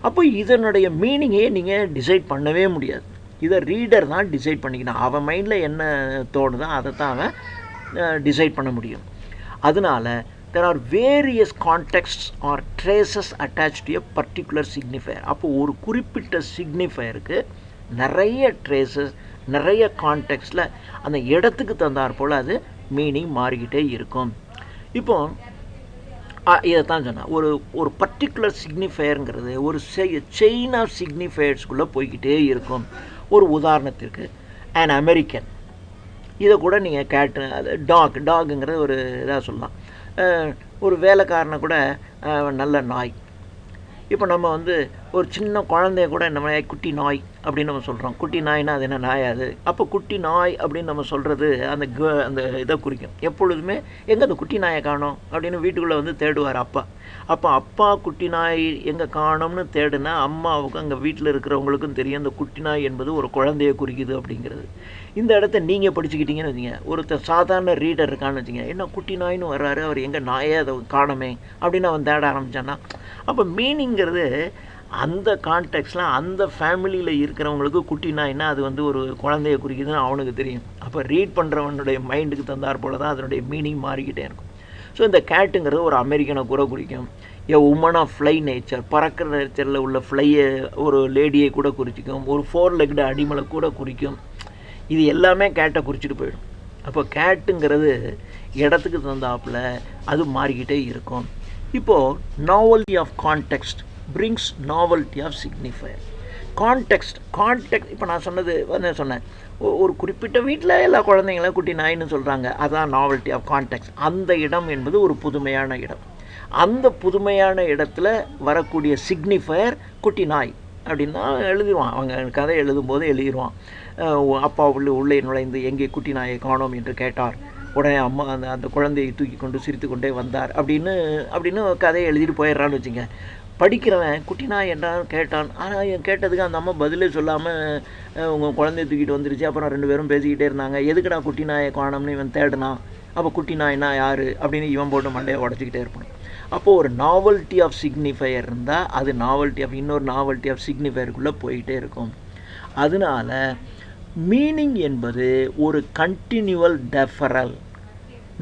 அப்போ இதனுடைய மீனிங்கே நீங்கள் டிசைட் பண்ணவே முடியாது. இதை ரீடர் தான் டிசைட் பண்ணிக்கணும். அவன் மைண்டில் என்ன தோணுதோ அதை தான் அவன் டிசைட் பண்ண முடியும். அதனால there are various contexts or traces attached to a particular signifier. அப்போ ஒரு குறிப்பிட்ட சிக்னிஃபயருக்கு நிறைய ட்ரேசஸ், நிறைய கான்டெக்ஸ்டில் அந்த இடத்துக்கு தந்தார் போல் அது மீனிங் மாறிக்கிட்டே இருக்கும். இப்போ இதைத்தான் சொன்னேன், ஒரு பர்டிகுலர் சிக்னிஃபயருங்கிறது ஒரு செயின் ஆஃப் சிக்னிஃபயர்ஸ்குள்ளே போய்கிட்டே இருக்கும். ஒரு உதாரணத்திற்கு அன் அமெரிக்கன், இதை கூட நீங்கள் அது டாகுங்கிறது ஒரு இதாக சொல்லலாம். ஒரு வேலைக்காரனை கூட நல்ல நாய். இப்போ நம்ம வந்து ஒரு சின்ன குழந்தைய கூட நம்ம குட்டி நாய் அப்படின்னு நம்ம சொல்கிறோம். குட்டி நாய்னா அது என்ன நாயாது? அப்போ குட்டி நாய் அப்படின்னு நம்ம சொல்கிறது அந்த இதை குறிக்கும். எப்பொழுதுமே எங்கே அந்த குட்டி நாயை காணோம் அப்படின்னு வீட்டுக்குள்ளே வந்து தேடுவார் அப்பா. அப்போ அப்பா குட்டி நாய் எங்கே காணோம்னு தேடுனா அம்மாவுக்கும் அங்கே வீட்டில் இருக்கிறவங்களுக்கும் தெரியும் அந்த குட்டி நாய் என்பது ஒரு குழந்தையை குறிக்குது அப்படிங்கிறது. இந்த இடத்த நீங்கள் படிச்சுக்கிட்டீங்கன்னு வச்சுங்க, ஒருத்தர் சாதாரண ரீடர் இருக்கான்னு வச்சுங்க, என்ன குட்டி நாயின்னு வர்றாரு, அவர் எங்கே நாயே அதை காணோமே அப்படின்னு அவன் தேட ஆரம்பித்தான்னா, அப்போ மீனிங்கிறது அந்த கான்டெக்ட்ஸில் அந்த ஃபேமிலியில் இருக்கிறவங்களுக்கு குட்டி நாய்னா அது வந்து ஒரு குழந்தைய குறிக்குதுன்னு அவனுக்கு தெரியும். அப்போ ரீட் பண்ணுறவனுடைய மைண்டுக்கு தந்தார் போல தான் அதனுடைய மீனிங் மாறிக்கிட்டே இருக்கும். ஸோ இந்த கேட்டுங்கிறது ஒரு அமெரிக்கனை கூட குறிக்கும். ஏ உமன் ஆஃப் ஃப்ளை நேச்சர், பறக்கிற நேச்சரில் உள்ள ஃப்ளையை ஒரு லேடியை கூட குறிக்கும். ஒரு 4 லெக்டு அடிமலை கூட குறிக்கும். இது எல்லாமே கேட்டை குறிச்சிட்டு போயிடும். அப்போ கேட்டுங்கிறது இடத்துக்கு தந்தாப்பில் அது மாறிக்கிட்டே இருக்கும். இப்போது novelty of context brings novelty of signifier. Context இப்போ நான் சொன்னேன், ஒரு குறிப்பிட்ட வீட்டில் எல்லா குழந்தைங்களும் குட்டி நாயின்னு சொல்கிறாங்க, அதுதான் நாவல்ட்டி ஆஃப் கான்டெக்ஸ்ட். அந்த இடம் என்பது ஒரு புதுமையான இடம். அந்த புதுமையான இடத்துல வரக்கூடிய சிக்னிஃபயர் குட்டி நாய் அப்படின்னா எழுதிடுவான். அவங்க கதை எழுதும்போது எழுதிடுவான். அப்பா உள்ளே நுழைந்து எங்கே குட்டி நாயை காணோம் என்று கேட்டார், உடனே அம்மா அந்த குழந்தையை தூக்கி கொண்டு சிரித்து கொண்டே வந்தார் அப்படின்னு கதையை எழுதிட்டு போயிடுறான்னு வச்சுங்க. படிக்கிறவன் குட்டி நாய் என்றால் கேட்டான். ஆனால் கேட்டதுக்கு அந்த அம்மா பதிலே சொல்லாமல் உங்கள் குழந்தைய தூக்கிட்டு வந்துருச்சு. அப்புறம் 2 பேரும் பேசிக்கிட்டே இருந்தாங்க. எதுக்குடா குட்டி நாயை காணோம்னு இவன் தேடினான். அப்போ குட்டி நாய்னா யார் அப்படின்னு இவன் போட்டு மண்டையை உடச்சிக்கிட்டே இருப்பான். அப்போது ஒரு நாவல்ட்டி ஆஃப் சிக்னிஃபயர் இருந்தால் அது இன்னொரு நாவல்ட்டி ஆஃப் சிக்னிஃபயருக்குள்ளே போயிட்டே இருக்கும். அதனால மீனிங் என்பது ஒரு continual deferral,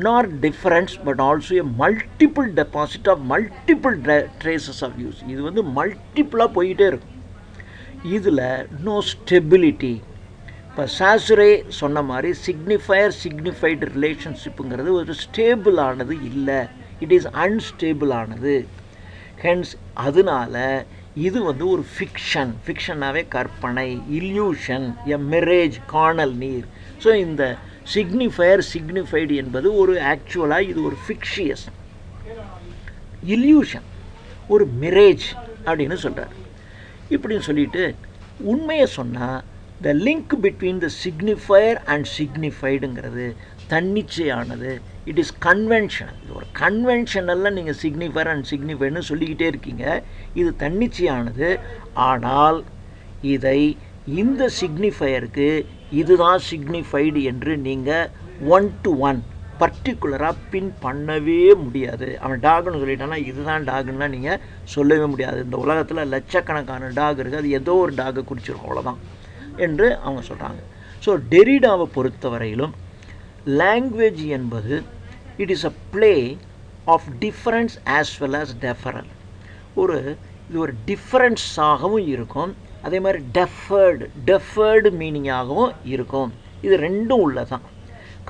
not difference but also a multiple deposit of multiple traces of use. இது வந்து மல்டிப்புளாக போயிட்டே இருக்கும். இதில் நோ ஸ்டெபிலிட்டி. இப்போ சாசுரே சொன்ன மாதிரி சிக்னிஃபைடு ரிலேஷன்ஷிப்புங்கிறது ஒரு ஸ்டேபிள் ஆனது இல்லை, இட் இஸ் அன்ஸ்டேபிள் ஆனது. ஹென்ஸ் அதனால இது வந்து ஒரு ஃபிக்ஷனாகவே கற்பனை, இல்யூஷன், எ மிரேஜ், காணல் நீர். ஸோ இந்த சிக்னிஃபைடு என்பது ஒரு ஆக்சுவலாக இது ஒரு ஃபிக்ஷியஸ் இல்யூஷன், ஒரு மிரேஜ் அப்படின்னு சொல்கிறார். இப்படின்னு சொல்லிட்டு உண்மையை சொன்னால் the link between the signifier and சிக்னிஃபைடுங்கிறது தன்னிச்சையானது. It is conventional. இது ஒரு கன்வென்ஷனலில் நீங்கள் சிக்னிஃபயர் அண்ட் சிக்னிஃபைடுன்னு சொல்லிக்கிட்டே இருக்கீங்க. இது தன்னிச்சையானது. ஆனால் இதை இந்த சிக்னிஃபையருக்கு இதுதான் சிக்னிஃபைடு என்று நீங்கள் 1-to-1 பர்டிகுலராக பின் பண்ணவே முடியாது. அவன் டாக்னு சொல்லிட்டானா இதுதான் டாகுன்னா நீங்கள் சொல்லவே முடியாது. இந்த உலகத்தில் லட்சக்கணக்கான டாக் இருக்குது, அது ஏதோ ஒரு டாகை குறிச்சிடும், அவ்வளோதான் என்று அவங்க சொல்கிறாங்க. ஸோ டெரிடாவை பொறுத்தவரையிலும் லாங்குவேஜ் என்பது it is a play of difference as well as deferral. இது ஒரு டிஃபரன்ஸாகவும் இருக்கும், அதே மாதிரி டெஃபர்டு மீனிங்காகவும் இருக்கும். இது ரெண்டும் உள்ளதான்.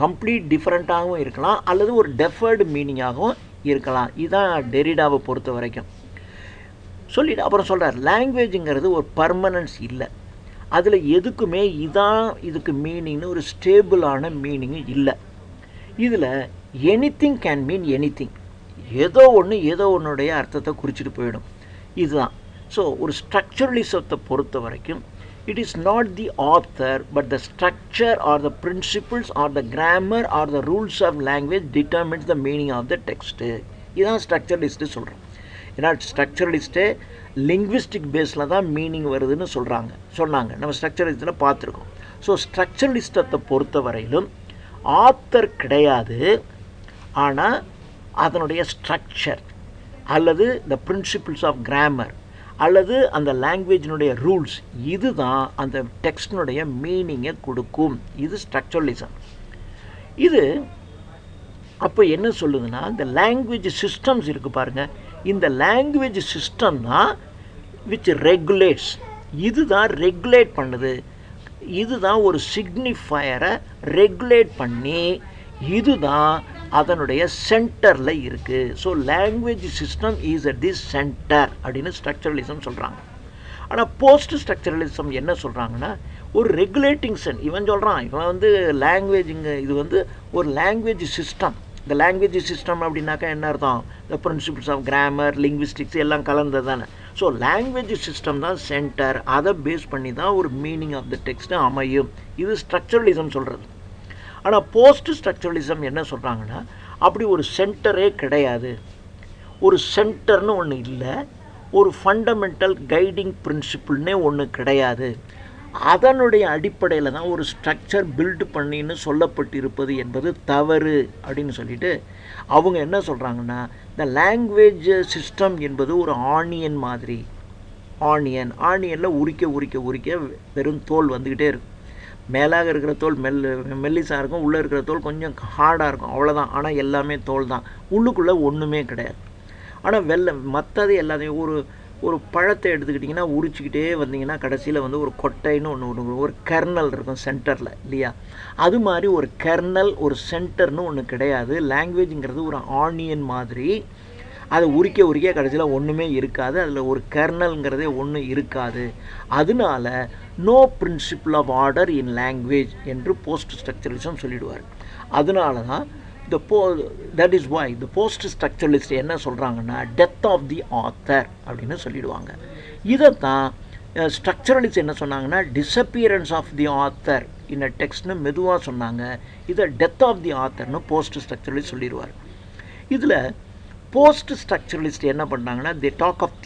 கம்ப்ளீட் டிஃப்ரெண்ட்டாகவும் இருக்கலாம் அல்லது ஒரு டெஃபர்டு மீனிங்காகவும் இருக்கலாம். இதுதான் டெரிடாவை பொறுத்த வரைக்கும் சொல்லிட்டு அப்புறம் சொல்கிறார், லாங்குவேஜுங்கிறது ஒரு பர்மனன்ஸ் இல்லை, அதில் எதுக்குமே இதான் இதுக்கு மீனிங்னு ஒரு ஸ்டேபிளான மீனிங்கும் இல்லை. இதில் எனிதிங் கேன் மீன் எனிதிங், ஏதோ ஒன்றுடைய அர்த்தத்தை குறிச்சிட்டு போயிடும். இதுதான். ஸோ ஒரு ஸ்ட்ரக்சரலிசத்தை பொறுத்த வரைக்கும் it is not the author but the structure or the principles or the grammar or the rules of language determines the meaning of the text. இதுதான் ஸ்ட்ரக்சரலிஸ்ட்டு சொல்கிறோம். ஏன்னா ஸ்ட்ரக்சரலிஸ்ட்டு லிங்குவிஸ்டிக் பேஸில் தான் மீனிங் வருதுன்னு சொன்னாங்க. நம்ம ஸ்ட்ரக்சரலிஸ்ட்டில் பார்த்துருக்கோம். ஸோ ஸ்ட்ரக்சரலிஸ்ட்டத்தை பொறுத்த வரையிலும் ஆத்தர் கிடையாது, ஆனால் அதனுடைய ஸ்ட்ரக்சர் அல்லது த பிரின்சிபிள்ஸ் ஆஃப் கிராமர் அல்லது அந்த லாங்குவேஜினுடைய ரூல்ஸ் இதுதான் அந்த டெக்ஸ்டினுடைய மீனிங்கை கொடுக்கும். இது ஸ்ட்ரக்சரலிசம். இது அப்போ என்ன சொல்லுதுன்னா, இந்த லாங்குவேஜ் சிஸ்டம்ஸ் இருக்குது பாருங்கள், இந்த லாங்குவேஜ் சிஸ்டம் தான் விச் ரெகுலேட்ஸ், இதுதான் ரெகுலேட் பண்ணுது. இதுதான் ஒரு சிக்னிஃபையரை ரெகுலேட் பண்ணி இதுதான் அதனுடைய சென்டரில் இருக்குது. So language system is at the centre அப்படின்னு ஸ்ட்ரக்சரலிசம் சொல்கிறாங்க. ஆனால் போஸ்ட் ஸ்ட்ரக்சரலிசம் என்ன சொல்கிறாங்கன்னா, ஒரு ரெகுலேட்டிங் இவன் சொல்கிறான், இவன் லாங்குவேஜுங்க இது ஒரு லாங்குவேஜ் சிஸ்டம். இந்த லாங்குவேஜ் சிஸ்டம் அப்படின்னாக்கா என்ன அர்த்தம்? The principles of grammar, linguistics எல்லாம் கலந்தது தானே. ஸோ லாங்குவேஜ் சிஸ்டம் தான் சென்டர், அதை பேஸ் பண்ணி தான் ஒரு மீனிங் ஆஃப் த டெக்ஸ்ட்டு அமையும். இது ஸ்ட்ரக்சரலிசம் சொல்கிறது. ஆனால் போஸ்ட் ஸ்ட்ரக்சரலிசம் என்ன சொல்கிறாங்கன்னா, அப்படி ஒரு சென்டரே கிடையாது, ஒரு சென்டர்னு ஒன்று இல்லை, ஒரு ஃபண்டமெண்டல் கைடிங் பிரின்சிபிள்னே ஒன்று கிடையாது, அதனுடைய அடிப்படையில் தான் ஒரு ஸ்ட்ரக்சர் பில்டு பண்ணின்னு சொல்லப்பட்டிருப்பது என்பது தவறு அப்படின்னு சொல்லிட்டு அவங்க என்ன சொல்கிறாங்கன்னா, இந்த லாங்குவேஜ் சிஸ்டம் என்பது ஒரு ஆனியன் மாதிரி. ஆனியனில் உரிக்க வெறும் தோல் வந்துக்கிட்டே இருக்கும். மேலாக இருக்கிற தோல் மெல்லிசாக இருக்கும், உள்ளே இருக்கிற தோல் கொஞ்சம் ஹார்டாக இருக்கும், அவ்வளோதான். ஆனால் எல்லாமே தோல் தான், உள்ளுக்குள்ளே ஒன்றுமே கிடையாது. ஆனால் மற்றது எல்லாத்தையும் ஒரு பழத்தை எடுத்துக்கிட்டிங்கன்னா உரிச்சிக்கிட்டே வந்தீங்கன்னா கடைசியில் ஒரு கொட்டைன்னு ஒன்று ஒரு கர்னல் இருக்கும் சென்டரில், இல்லையா? அது மாதிரி ஒரு கர்னல், ஒரு சென்டர்னு ஒன்று கிடையாது. லாங்குவேஜுங்கிறது ஒரு ஆனியன் மாதிரி, அதை உரிக்க கடைசியில் ஒன்றுமே இருக்காது, அதில் ஒரு கர்னல்ங்கிறதே ஒன்றும் இருக்காது. அதனால no principle of order in language என்று போஸ்ட் ஸ்ட்ரக்சரலிசம் சொல்லிடுவார். அதனால தான் that is why the post structuralist என்ன சொல்கிறாங்கன்னா, டெத் ஆஃப் தி ஆத்தர் அப்படின்னு சொல்லிடுவாங்க. இதைத்தான் ஸ்ட்ரக்சரலிஸ்ட் என்ன சொன்னாங்கன்னா, disappearance of the author in a டெக்ஸ்ட்னு மெதுவாக சொன்னாங்க. இதை டெத் ஆஃப் தி ஆத்தர்னு போஸ்ட் ஸ்ட்ரக்சரலிஸ்ட் சொல்லிடுவார். இதில் போஸ்ட் ஸ்ட்ரக்சரலிஸ்ட் என்ன பண்ணாங்கன்னா, தி டாக் ஆஃப்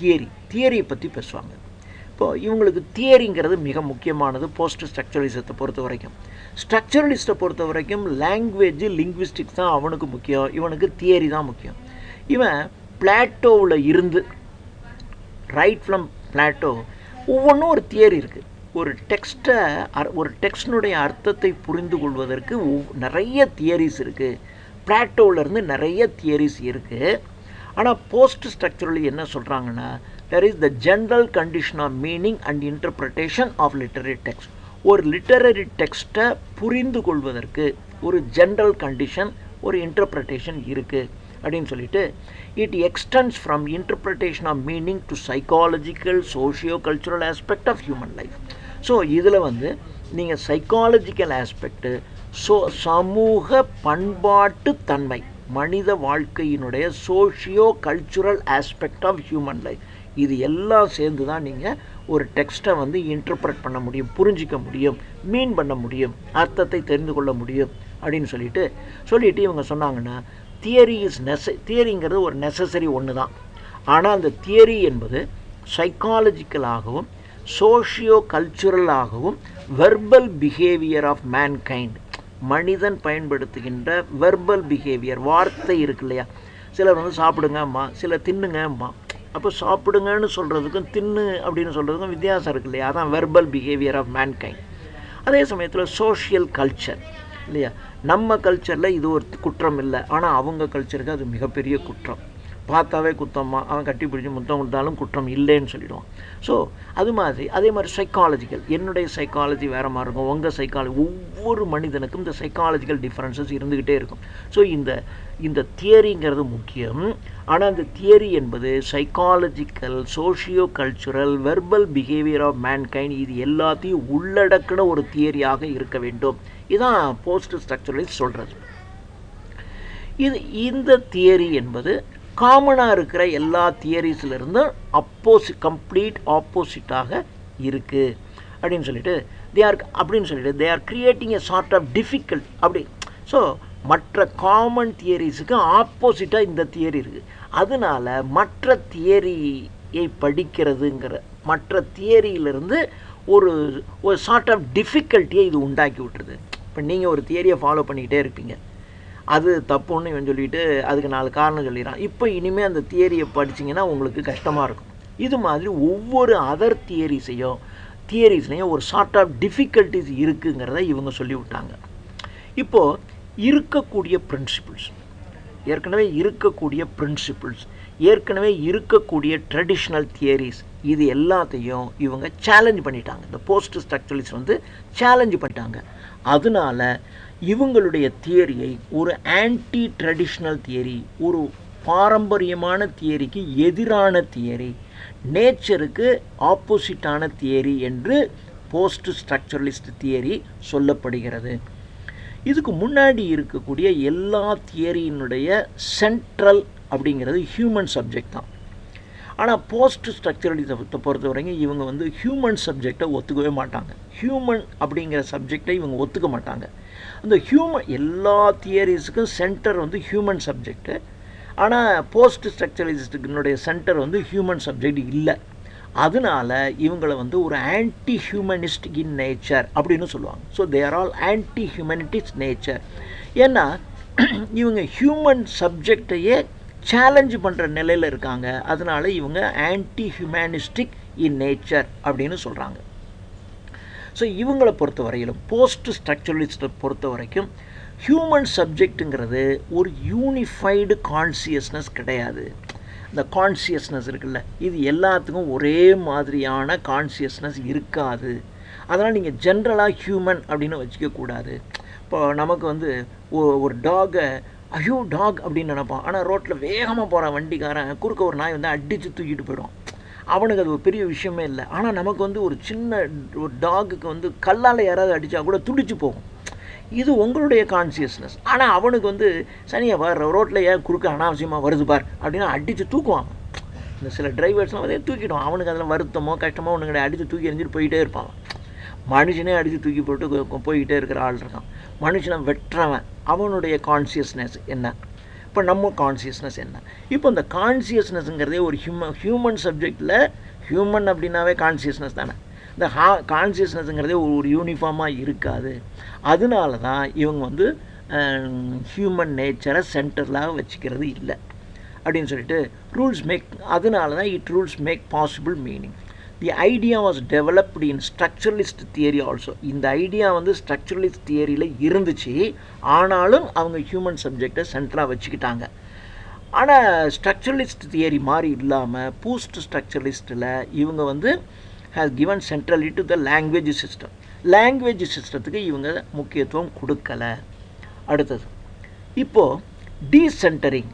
தியரியை பற்றி பேசுவாங்க. இப்போது இவங்களுக்கு தியரிங்கிறது மிக முக்கியமானது போஸ்ட் ஸ்ட்ரக்சரலிசத்தை பொறுத்த வரைக்கும். ஸ்ட்ரக்சரலிஸ்ட்டை பொறுத்த வரைக்கும் லாங்குவேஜ், லிங்குவிஸ்டிக்ஸ் தான் அவனுக்கு முக்கியம், இவனுக்கு தியரி தான் முக்கியம். இவன் பிளாட்டோவில் இருந்து ரைட் ஃப்ரம் பிளாட்டோ ஒவ்வொன்றும் ஒரு தியரி இருக்குது. ஒரு டெக்ஸ்டினுடைய அர்த்தத்தை புரிந்து கொள்வதற்கு நிறைய தியரிஸ் இருக்குது. பிளாட்டோவிலேருந்து நிறைய தியரிஸ் இருக்குது. ஆனால் போஸ்ட் ஸ்ட்ரக்சரலி என்ன சொல்கிறாங்கன்னா, there is the general condition of meaning and interpretation of literary text. ஒரு லிட்டரரி டெக்ஸ்ட்டை புரிந்து கொள்வதற்கு ஒரு ஜென்ரல் கண்டிஷன், ஒரு இன்டர்பிரட்டேஷன் இருக்குது அப்படின்னு சொல்லிட்டு, it extends from interpretation of meaning to psychological, socio cultural aspect of human life. So இதில் நீங்கள் சைக்காலஜிக்கல் ஆஸ்பெக்டு, சமூக பண்பாட்டு தன்மை, மனித வாழ்க்கையினுடைய socio cultural aspect of human life, இது எல்லாம் சேர்ந்து தான் நீங்கள் ஒரு டெக்ஸ்ட்டை இன்டர்பிரட் பண்ண முடியும், புரிஞ்சிக்க முடியும், மீன் பண்ண முடியும், அர்த்தத்தை தெரிந்து கொள்ள முடியும் அப்படின்னு சொல்லிட்டு இவங்க சொன்னாங்கன்னா, தியரிங்கிறது ஒரு நெசசரி ஒன்று தான். ஆனால் அந்த தியரி என்பது சைக்காலஜிக்கலாகவும் சோஷியோ கல்ச்சுரலாகவும் வெர்பல் பிஹேவியர் ஆஃப் மேன்கைண்ட், மனிதன் பயன்படுத்துகின்ற வெர்பல் பிஹேவியர், வார்த்தை இருக்கு இல்லையா, சிலர் வந்து சாப்பிடுங்கம்மா, சிலர் தின்னுங்கம்மா. அப்போ சாப்பிடுங்கன்னு சொல்கிறதுக்கும் தின்னு அப்படின்னு சொல்கிறதுக்கும் வித்தியாசம் இருக்கு இல்லையா, அதான் வெர்பல் பிஹேவியர் ஆஃப் மேன்கைண்ட். அதே சமயத்தில் சோஷியல் கல்ச்சர் இல்லையா, நம்ம கல்ச்சரில் இது ஒரு குற்றம் இல்லை, ஆனால் அவங்க கல்ச்சருக்கு அது மிகப்பெரிய குற்றம். பார்த்தாவே குத்தம்மா, அவன் கட்டி பிடிச்சி முத்தம் கொடுத்தாலும் குற்றம் இல்லைன்னு சொல்லிடுவான். ஸோ அது மாதிரி அதே மாதிரி சைக்காலஜிக்கல், என்னுடைய சைக்காலஜி வேறு மாதிரி இருக்கும், உங்கள் சைக்காலஜி, ஒவ்வொரு மனிதனுக்கும் இந்த சைக்காலஜிக்கல் டிஃப்ரென்சஸ் இருந்துக்கிட்டே இருக்கும். ஸோ இந்த தியரிங்கிறது முக்கியம். ஆனால் இந்த தியரி என்பது psychological, socio cultural, verbal behaviour of mankind, இது எல்லாத்தையும் உள்ளடக்கின ஒரு தியரியாக இருக்க வேண்டும். இதுதான் போஸ்ட் ஸ்ட்ரக்சரலிஸ்ட் சொல்கிறது. இந்த தியரி என்பது காமனாக இருக்கிற எல்லா தியரிஸ்லேருந்தும் கம்ப்ளீட் ஆப்போசிட்டாக இருக்குது அப்படின்னு சொல்லிட்டு they are creating a sort of difficult அப்படி. ஸோ மற்ற காமன் தியரிஸுக்கு ஆப்போசிட்டாக இந்த தியரி இருக்குது. அதனால் மற்ற தியரியை படிக்கிறதுங்கிற, மற்ற தியரியிலிருந்து ஒரு சார்ட் ஆஃப் டிஃபிகல்ட்டியை இது உண்டாக்கி விட்டுருது. இப்போ நீங்கள் ஒரு தியரியை ஃபாலோ பண்ணிக்கிட்டே இருப்பீங்க, அது தப்புன்னு இவன் சொல்லிவிட்டு அதுக்கு 4 காரணம் சொல்லிடுறான். இப்போ இனிமேல் அந்த தியரியை படிச்சிங்கன்னா உங்களுக்கு கஷ்டமாக இருக்கும். இது மாதிரி ஒவ்வொரு அதர் தியரிஸ்லையும் ஒரு சார்ட் ஆஃப் டிஃபிகல்ட்டிஸ் இருக்குங்கிறத இவங்க சொல்லிவிட்டாங்க. இப்போது இருக்கக்கூடிய பிரின்சிபிள்ஸ், ஏற்கனவே இருக்கக்கூடிய ட்ரெடிஷ்னல் தியரிஸ், இது எல்லாத்தையும் இவங்க சேலஞ்ச் பண்ணிட்டாங்க. இந்த போஸ்ட் ஸ்ட்ரக்சரலிஸ்ட் வந்து சேலஞ்ச் பண்ணிட்டாங்க. அதனால இவங்களுடைய தியரியை ஒரு ஆன்டி ட்ரெடிஷ்னல் தியரி, ஒரு பாரம்பரியமான தியரிக்கு எதிரான தியரி, நேச்சருக்கு ஆப்போசிட்டான தியரி என்று போஸ்ட் ஸ்ட்ரக்சரலிஸ்ட் தியரி சொல்லப்படுகிறது. இதுக்கு முன்னாடி இருக்கக்கூடிய எல்லா தியரியினுடைய சென்ட்ரல் அப்படிங்கிறது ஹியூமன் சப்ஜெக்ட் தான். ஆனால் போஸ்ட் ஸ்ட்ரக்சரலிசத்தை பொறுத்த வரைக்கும் இவங்க வந்து ஹியூமன் சப்ஜெக்டை ஒத்துக்கவே மாட்டாங்க. ஹியூமன் அப்படிங்கிற சப்ஜெக்டை இவங்க ஒத்துக்க மாட்டாங்க. அந்த எல்லா தியரிஸுக்கும் சென்டர் வந்து ஹியூமன் சப்ஜெக்டு. ஆனால் போஸ்ட் ஸ்ட்ரக்சரலிஸ்டுனுடைய சென்டர் வந்து ஹியூமன் சப்ஜெக்ட் இல்லை. அதனால இவங்களை வந்து ஒரு ஆன்டி ஹியூமனிஸ்ட் இன் நேச்சர் அப்படின்னு சொல்லுவாங்க. So they are all anti humanities nature. ஏன்னா இவங்க ஹியூமன் சப்ஜெக்டையே சேலஞ்சு பண்ணுற நிலையில் இருக்காங்க. அதனால் இவங்க ஆன்டி ஹியூமனிஸ்டிக் இன் நேச்சர் அப்படின்னு சொல்கிறாங்க. ஸோ இவங்களை பொறுத்த வரையிலும், போஸ்ட் ஸ்ட்ரக்சரலிஸ்ட்டை பொறுத்த வரைக்கும், ஹியூமன் சப்ஜெக்ட்டுங்கிறது ஒரு யூனிஃபைடு கான்சியஸ்னஸ் கிடையாது. இந்த கான்சியஸ்னஸ் இருக்குல்ல, இது எல்லாத்துக்கும் ஒரே மாதிரியான கான்சியஸ்னஸ் இருக்காது. அதனால் நீங்கள் ஜென்ரலாக ஹியூமன் அப்படின்னு வச்சுக்கக்கூடாது. இப்போ நமக்கு வந்து ஒரு டாகை ஐயோ டாக் அப்படின்னு நினைப்பான். ஆனால் ரோட்டில் வேகமாக போகிற வண்டிக்காரன் குறுக்க ஒரு நாய் வந்து அடித்து தூக்கிட்டு போயிடும். அவனுக்கு அது ஒரு பெரிய விஷயமே இல்லை. ஆனால் நமக்கு வந்து ஒரு சின்ன ஒரு டாகுக்கு வந்து கல்லால் யாராவது அடித்தா கூட துடிச்சு போகும். இது உங்களுடைய கான்சியஸ்னஸ். ஆனால் அவனுக்கு வந்து சனியாக வர ரோட்டில் ஏன் குறுக்க அனாவசியமாக வருது பார் அப்படின்னா அடித்து தூக்குவாங்க. இந்த சில டிரைவர்ஸ்லாம் அதே தூக்கிடுவான். அவனுக்கு அதில் வருத்தமோ கஷ்டமோ ஒன்று கிடையாது, அடித்து தூக்கி எறிஞ்சிட்டு போயிட்டே இருப்பான். மனுஷனே அடித்து தூக்கி போட்டு போய்கிட்டே இருக்கிற ஆள் இருக்கான். மனுஷனை வெட்டுறவன், அவனுடைய கான்சியஸ்னஸ் என்ன, இப்போ நம்ம கான்சியஸ்னஸ் என்ன. இப்போ இந்த கான்சியஸ்னஸ்ங்கிறதே ஒரு ஹியூமன் சப்ஜெக்டில், ஹியூமன் அப்படின்னாவே கான்சியஸ்னஸ் தானே. இந்த கான்சியஸ்னஸ்ங்கிறதே ஒரு யூனிஃபார்மாக இருக்காது. அதனால தான் இவங்க வந்து ஹியூமன் நேச்சரை சென்டரில் வச்சுக்கிறது இல்லை அப்படின்னு சொல்லிட்டு ரூல்ஸ் மேக். அதனால தான் rules make possible meaning. The idea was developed in structuralist theory also. இந்த ஐடியா வந்து ஸ்ட்ரக்சரலிஸ்ட் தியரியில் இருந்துச்சு. ஆனாலும் அவங்க ஹியூமன் சப்ஜெக்டை சென்டராக வச்சுக்கிட்டாங்க. ஆனால் ஸ்ட்ரக்சரலிஸ்ட் தியரி மாதிரி இல்லாமல் போஸ்ட் ஸ்ட்ரக்சரலிஸ்ட்டில் இவங்க வந்து has given centrality to the language system. Language சிஸ்டத்துக்கு இவங்க முக்கியத்துவம் கொடுக்கலை. அடுத்தது இப்போது டீசென்டரிங்.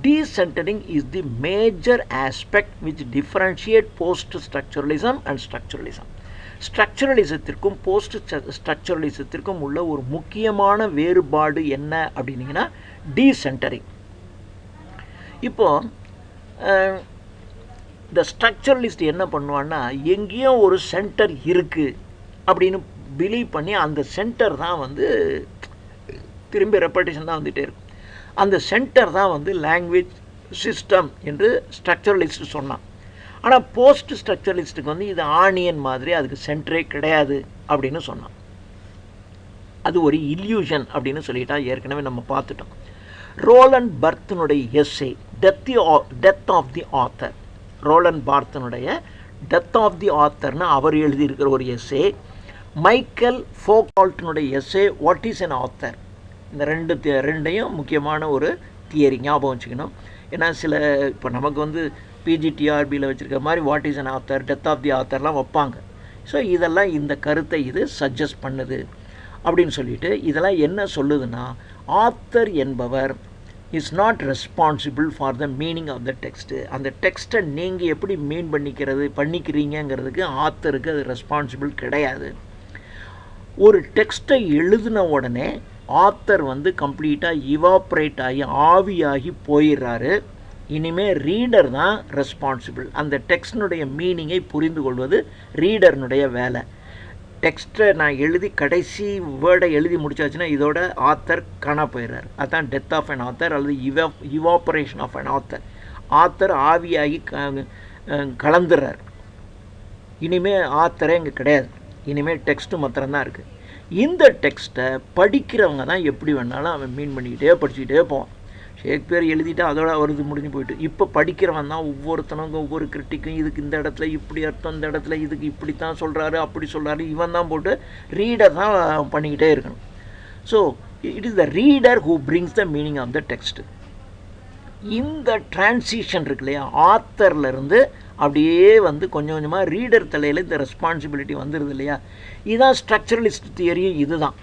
Decentering is the major aspect which differentiate post-structuralism and structuralism. ஸ்ட்ரக்சரலிசத்திற்கும் போஸ்ட் ஸ்ட்ரக்சரலிசத்திற்கும் உள்ள ஒரு முக்கியமான வேறுபாடு என்ன அப்படின்னீங்கன்னா டீசென்டரிங். இப்போது இந்த ஸ்ட்ரக்சரலிஸ்ட் என்ன பண்ணுவான்னா, எங்கேயோ ஒரு சென்டர் இருக்குது அப்படின்னு பிலீவ் பண்ணி அந்த சென்டர் தான் வந்து திரும்பி ரெப்படேஷன் தான் வந்துகிட்டே இருக்கும். அந்த சென்டர் தான் வந்து லாங்குவேஜ் சிஸ்டம் என்று ஸ்ட்ரக்சரலிஸ்ட் சொன்னான். ஆனால் போஸ்ட் ஸ்ட்ரக்சரலிஸ்ட்டுக்கு வந்து இது ஆனியன் மாதிரி, அதுக்கு சென்டரே கிடையாது அப்படின்னு சொன்னான். அது ஒரு இல்யூஷன் அப்படின்னு சொல்லிட்டா, ஏற்கனவே நம்ம பார்த்துட்டோம். ரோலண்ட் பர்த்தினுடைய essay death of the author, Roland பார்த்தினுடைய டெத் ஆஃப் தி ஆத்தர்னு அவர் எழுதியிருக்கிற ஒரு எஸ்ஸே, மைக்கேல் ஃபோகால்ட்டினுடைய essay what is an author. இந்த ரெண்டையும் முக்கியமான ஒரு தியரி ஞாபகம் வச்சுக்கணும். ஏன்னா சில இப்போ நமக்கு வந்து பிஜிடிஆர்பியில் வச்சுருக்க மாதிரி what is an author, death of the ஆத்தர்லாம் வைப்பாங்க. ஸோ இதெல்லாம் இந்த கருத்தை இது சஜஸ்ட் பண்ணுது அப்படின்னு சொல்லிட்டு, இதெல்லாம் என்ன சொல்லுதுன்னா, ஆத்தர் என்பவர் is not responsible for the meaning of the text. அந்த டெக்ஸ்ட்டை நீங்கள் எப்படி மீன் பண்ணிக்கிறீங்கிறதுக்கு ஆத்தருக்கு அது ரெஸ்பான்சிபிள் கிடையாது. ஒரு டெக்ஸ்ட்டை எழுதின உடனே ஆத்தர் வந்து கம்ப்ளீட்டாக இவாப்ரேட் ஆகி ஆவியாகி போயிடுறாரு. இனிமேல் ரீடர் தான் ரெஸ்பான்சிபிள். அந்த டெக்ஸ்டினுடைய மீனிங்கை புரிந்து கொள்வது ரீடர்னுடைய வேலை. டெக்ஸ்ட்டை நான் எழுதி கடைசி வேர்டை எழுதி முடிச்சாச்சுன்னா இதோட ஆத்தர் காணா போயிடுறார். அதுதான் டெத் ஆஃப் அன் ஆத்தர் அல்லது இவாப்பரேஷன் ஆஃப் அன் ஆத்தர். ஆத்தர் ஆவியாகி கலந்துடுறார். இனிமேல் ஆத்தரே இங்கே கிடையாது, இனிமேல் டெக்ஸ்ட்டு மாத்திரம்தான் இருக்குது. இந்த டெக்ஸ்ட்டை படிக்கிறவங்க தான் எப்படி வேணாலும் அவன் மீன் பண்ணிக்கிட்டே படிச்சுக்கிட்டே போவான். ஷேக்ஸ்பியர் எழுதிட்டு அதோட அவருக்கு முடிஞ்சு போயிட்டு, இப்போ படிக்கிறவன் தான் ஒவ்வொருத்தனுக்கும் ஒவ்வொரு கிரிட்டிக்கும் இதுக்கு இந்த இடத்துல இப்படி அர்த்தம், இந்த இடத்துல இதுக்கு இப்படி தான் சொல்கிறாரு அப்படி சொல்கிறாரு, இவன் தான் போட்டு ரீடர் தான் பண்ணிக்கிட்டே இருக்கணும். So it is the reader who brings the meaning of the text. இந்த டிரான்சிஷன் இருக்கு இல்லையா, ஆத்தர்லேருந்து அப்படியே வந்து கொஞ்சம் கொஞ்சமாக ரீடர் தலையில் இந்த ரெஸ்பான்சிபிலிட்டி வந்துடுது இல்லையா. இதுதான் ஸ்ட்ரக்சரலிஸ்ட் தியரியும். இதுதான்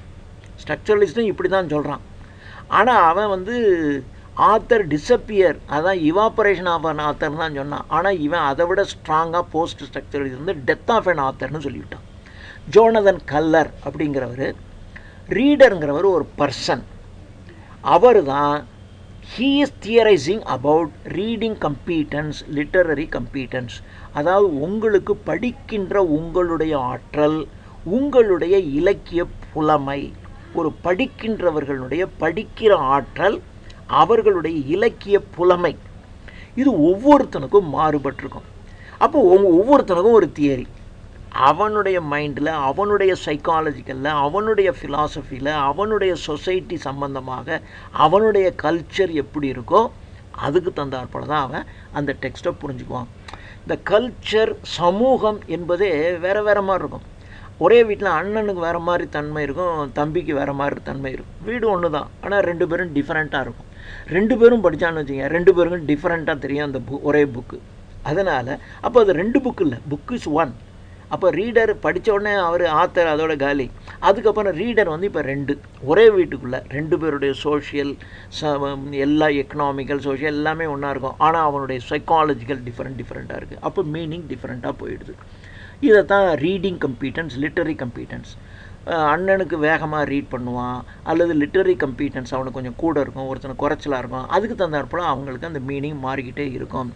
ஸ்ட்ரக்சரலிஸ்ட்டும் இப்படி தான் சொல்கிறான். ஆனால் அவன் வந்து ஆத்தர் டிஸப்பியர், அதான் இவாப்பரேஷன் ஆஃப் அன் ஆத்தர்னு தான் சொன்னான். ஆனால் இவன் அதை விட ஸ்ட்ராங்காக போஸ்ட் ஸ்ட்ரக்சரலிஸ்ட் வந்து டெத் ஆஃப் அன் ஆத்தர்னு சொல்லிவிட்டான். ஜோனதன் கல்லர் அப்படிங்கிறவர், ரீடருங்கிறவர் ஒரு பர்சன். அவர் தான் he is theorizing about reading competence, literary competence. அதாவது உங்களுக்கு படிக்கின்ற உங்களுடைய ஆற்றல், உங்களுடைய இலக்கிய புலமை, ஒரு படிக்கின்றவர்களுடைய படிக்கிற ஆற்றல், அவர்களுடைய இலக்கிய புலமை, இது ஒவ்வொருத்தனுக்கும் மாறுபட்டிருக்கும். அப்போ ஒவ்வொருத்தனுக்கும் ஒரு தியரி, அவனுடைய மைண்டில், அவனுடைய சைக்காலஜிக்கலில், அவனுடைய ஃபிலாசபியில், அவனுடைய சொசைட்டி சம்பந்தமாக அவனுடைய கல்ச்சர் எப்படி இருக்கோ அதுக்கு தந்தாற்போல தான் அவன் அந்த டெக்ஸ்ட்டை புரிஞ்சுக்குவான். இந்த கல்ச்சர், சமூகம் என்பதே வேறு வேறு மாதிரி இருக்கும். ஒரே வீட்டில் அண்ணனுக்கு வேறு மாதிரி தன்மை இருக்கும், தம்பிக்கு வேறு மாதிரி தன்மை இருக்கும். வீடு ஒன்று தான், ஆனால் ரெண்டு பேரும் டிஃப்ரெண்ட்டாக இருக்கும். ரெண்டு பேரும் படித்தான்னு வச்சுக்கோங்க, ரெண்டு பேருக்கும் டிஃப்ரெண்ட்டாக தெரியும் அந்த ஒரே புக்கு. அதனால் அப்போ அது ரெண்டு புக்கு இல்லை, புக் இஸ் ஒன். அப்போ ரீடர் படித்த உடனே அவர் ஆத்தர் அதோட காலி. அதுக்கப்புறம் ரீடர் வந்து இப்போ ரெண்டு, ஒரே வீட்டுக்குள்ளே ரெண்டு பேருடைய சோஷியல் எல்லா எக்கனாமிக்கல் சோஷியல் எல்லாமே ஒன்றா இருக்கும். ஆனால் அவனுடைய சைக்காலஜிக்கல் டிஃப்ரெண்ட்டாக இருக்குது. அப்போ மீனிங் டிஃப்ரெண்ட்டாக போயிடுது. இதை தான் ரீடிங் கம்பீட்டன்ஸ், லிட்டரரி கம்பீட்டன்ஸ். அண்ணனுக்கு வேகமாக ரீட் பண்ணுவான், அல்லது லிட்டரரி கம்பீட்டன்ஸ் அவனுக்கு கொஞ்சம் கூட இருக்கும், ஒருத்தனுக்கு குறைச்சலாக இருக்கும். அதுக்கு தந்தாற்போல் அவங்களுக்கு அந்த மீனிங் மாறிக்கிட்டே இருக்கும்.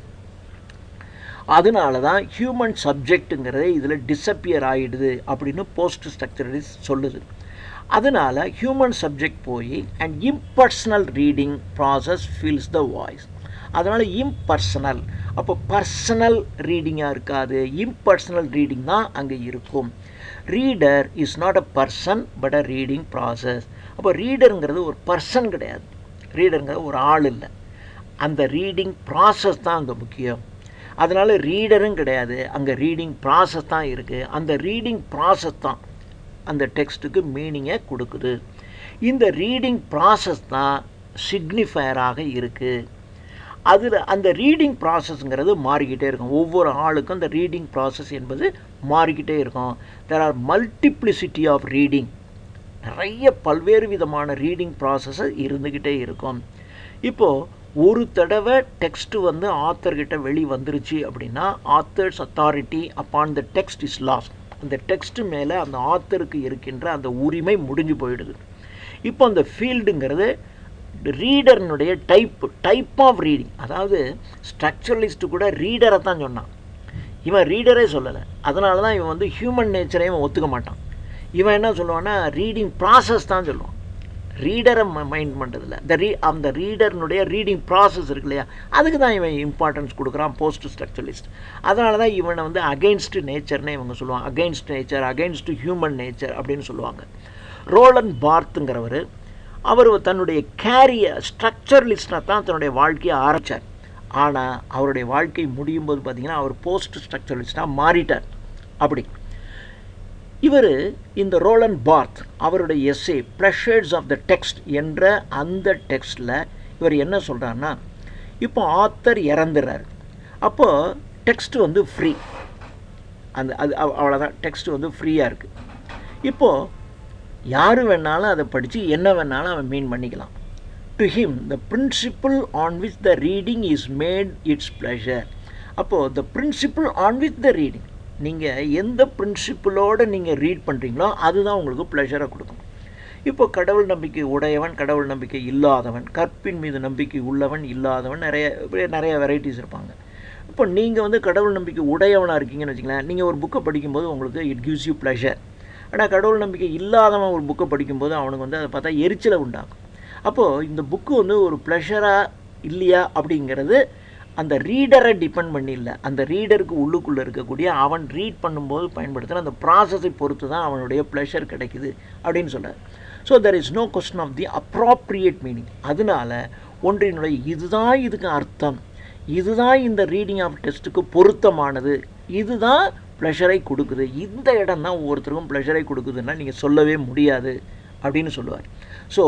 அதனால தான் ஹியூமன் சப்ஜெக்ட்டுங்கிறதே இதில் டிஸப்பியர் ஆகிடுது அப்படின்னு போஸ்ட் ஸ்ட்ரக்சரலிஸ்ட் சொல்லுது. அதனால் ஹியூமன் சப்ஜெக்ட் போய் and impersonal reading process feels the voice. அதனால் இம்பர்சனல், அப்போ பர்சனல் ரீடிங்காக இருக்காது, இம்பர்சனல் ரீடிங் தான் அங்கே இருக்கும். Reader is not a person but a reading process. அப்போ ரீடருங்கிறது ஒரு பர்சன் கிடையாது, ரீடருங்கிறது ஒரு ஆள் இல்லை, அந்த ரீடிங் ப்ராசஸ் தான் அங்கே முக்கியம். அதனால் ரீடரும் கிடையாது, அங்கே ரீடிங் ப்ராசஸ் தான் இருக்குது. அந்த ரீடிங் ப்ராசஸ் தான் அந்த டெக்ஸ்ட்டுக்கு மீனிங்கை கொடுக்குது. இந்த ரீடிங் ப்ராசஸ் தான் சிக்னிஃபயராக இருக்குது. அதில் அந்த ரீடிங் ப்ராசஸ்ங்கிறது மாறிக்கிட்டே இருக்கும். ஒவ்வொரு ஆளுக்கும் அந்த ரீடிங் ப்ராசஸ் என்பது மாறிக்கிட்டே இருக்கும். There are multiplicity of reading, நிறைய பல்வேறு விதமான ரீடிங் ப்ராசஸஸ் இருந்துக்கிட்டே இருக்கும். இப்போது ஒரு தடவை டெக்ஸ்ட்டு வந்து ஆத்தர்கிட்ட வெளி வந்துருச்சு அப்படின்னா authors authority upon the text is last. அந்த டெக்ஸ்ட்டு மேலே அந்த ஆத்தருக்கு இருக்கின்ற அந்த உரிமை முடிஞ்சு போயிடுது. இப்போ அந்த ஃபீல்டுங்கிறது ரீடர்னுடைய டைப் ஆஃப் ரீடிங். அதாவது ஸ்ட்ரக்சரலிஸ்ட்டு கூட ரீடரை தான் சொன்னான், இவன் ரீடரே சொல்லலை. அதனால தான் இவன் வந்து ஹியூமன் நேச்சரையும் ஒத்துக்க மாட்டான். இவன் என்ன சொல்லுவான்னா ரீடிங் ப்ராசஸ் தான் சொல்லுவான். ரீடரை மைண்ட் பண்ணுறதில்ல. அந்த ரீடர்னுடைய ரீடிங் ப்ராசஸ் இருக்கு இல்லையா, அதுக்கு தான் இவன் இம்பார்ட்டன்ஸ் கொடுக்குறான் போஸ்ட் ஸ்ட்ரக்சரலிஸ்ட். அதனால தான் இவனை வந்து அகெயின்ஸ்ட் நேச்சர்னே இவங்க சொல்லுவாங்க. Against nature, against human nature அப்படின்னு சொல்லுவாங்க. ரோலண்ட் பார்த்துங்கிறவர் அவர் தன்னுடைய ஸ்ட்ரக்சரலிஸ்டாக தான் தன்னுடைய வாழ்க்கையை ஆரம்பித்தார். ஆனால் அவருடைய வாழ்க்கை முடியும் போது பார்த்திங்கன்னா அவர் போஸ்ட் ஸ்ட்ரக்சரலிஸ்டாக மாறிட்டார். அப்படி இவர் இந்த ரோலண்ட் பார்த் அவருடைய essay pleasures of the text என்ற அந்த டெக்ஸ்டில் இவர் என்ன சொல்கிறாருன்னா, இப்போ ஆத்தர் இறந்துடுறாரு, அப்போது டெக்ஸ்ட் வந்து ஃப்ரீ, அவ்வளோதான், டெக்ஸ்ட் வந்து ஃப்ரீயாக இருக்குது. இப்போது யார் வேணாலும் அதை படித்து என்ன வேணாலும் அவன் மீன் பண்ணிக்கலாம். To him the principle on which the reading is made its pleasure. அப்போது the principle on which the reading, நீங்கள் எந்த பிரின்சிபிளோடு நீங்கள் ரீட் பண்ணுறீங்களோ அதுதான் உங்களுக்கு ப்ளஷரை கொடுக்கும். இப்போ கடவுள் நம்பிக்கை உடையவன், கடவுள் நம்பிக்கை இல்லாதவன், கற்பின் மீது நம்பிக்கை உள்ளவன் இல்லாதவன், நிறைய வெரைட்டிஸ் இருப்பாங்க. இப்போ நீங்கள் வந்து கடவுள் நம்பிக்கை உடையவனாக இருக்கீங்கன்னு வச்சுங்களேன், நீங்கள் ஒரு புக்கை படிக்கும்போது உங்களுக்கு இட் கிவ்ஸ் யூ ப்ளஷர். ஆனால் கடவுள் நம்பிக்கை இல்லாதவன் ஒரு புக்கை படிக்கும்போது அவனுக்கு வந்து அதை பார்த்தா எரிச்சலை உண்டாகும். அப்போது இந்த புக்கு வந்து ஒரு ப்ளஷராக இல்லையா அப்படிங்கிறது அந்த ரீடரை டிபெண்ட் பண்ணி இல்லை, அந்த ரீடருக்கு உள்ளுக்குள்ளே இருக்கக்கூடிய அவன் ரீட் பண்ணும்போது பயன்படுத்துகிற அந்த ப்ராசஸை பொறுத்து தான் அவனுடைய ப்ளஷர் கிடைக்குது அப்படின்னு சொல்கிறார். So there is no question of the appropriate meaning. அதனால ஒன்றினுடைய இதுதான் இதுக்கு அர்த்தம், இதுதான் இந்த ரீடிங் ஆஃப் டெஸ்ட்டுக்கு பொருத்தமானது, இதுதான் ப்ளஷரை கொடுக்குது, இந்த இடம் தான் ஒவ்வொருத்தருக்கும் ப்ளஷரை கொடுக்குதுன்னா நீங்கள் சொல்லவே முடியாது அப்படின்னு சொல்லுவார். So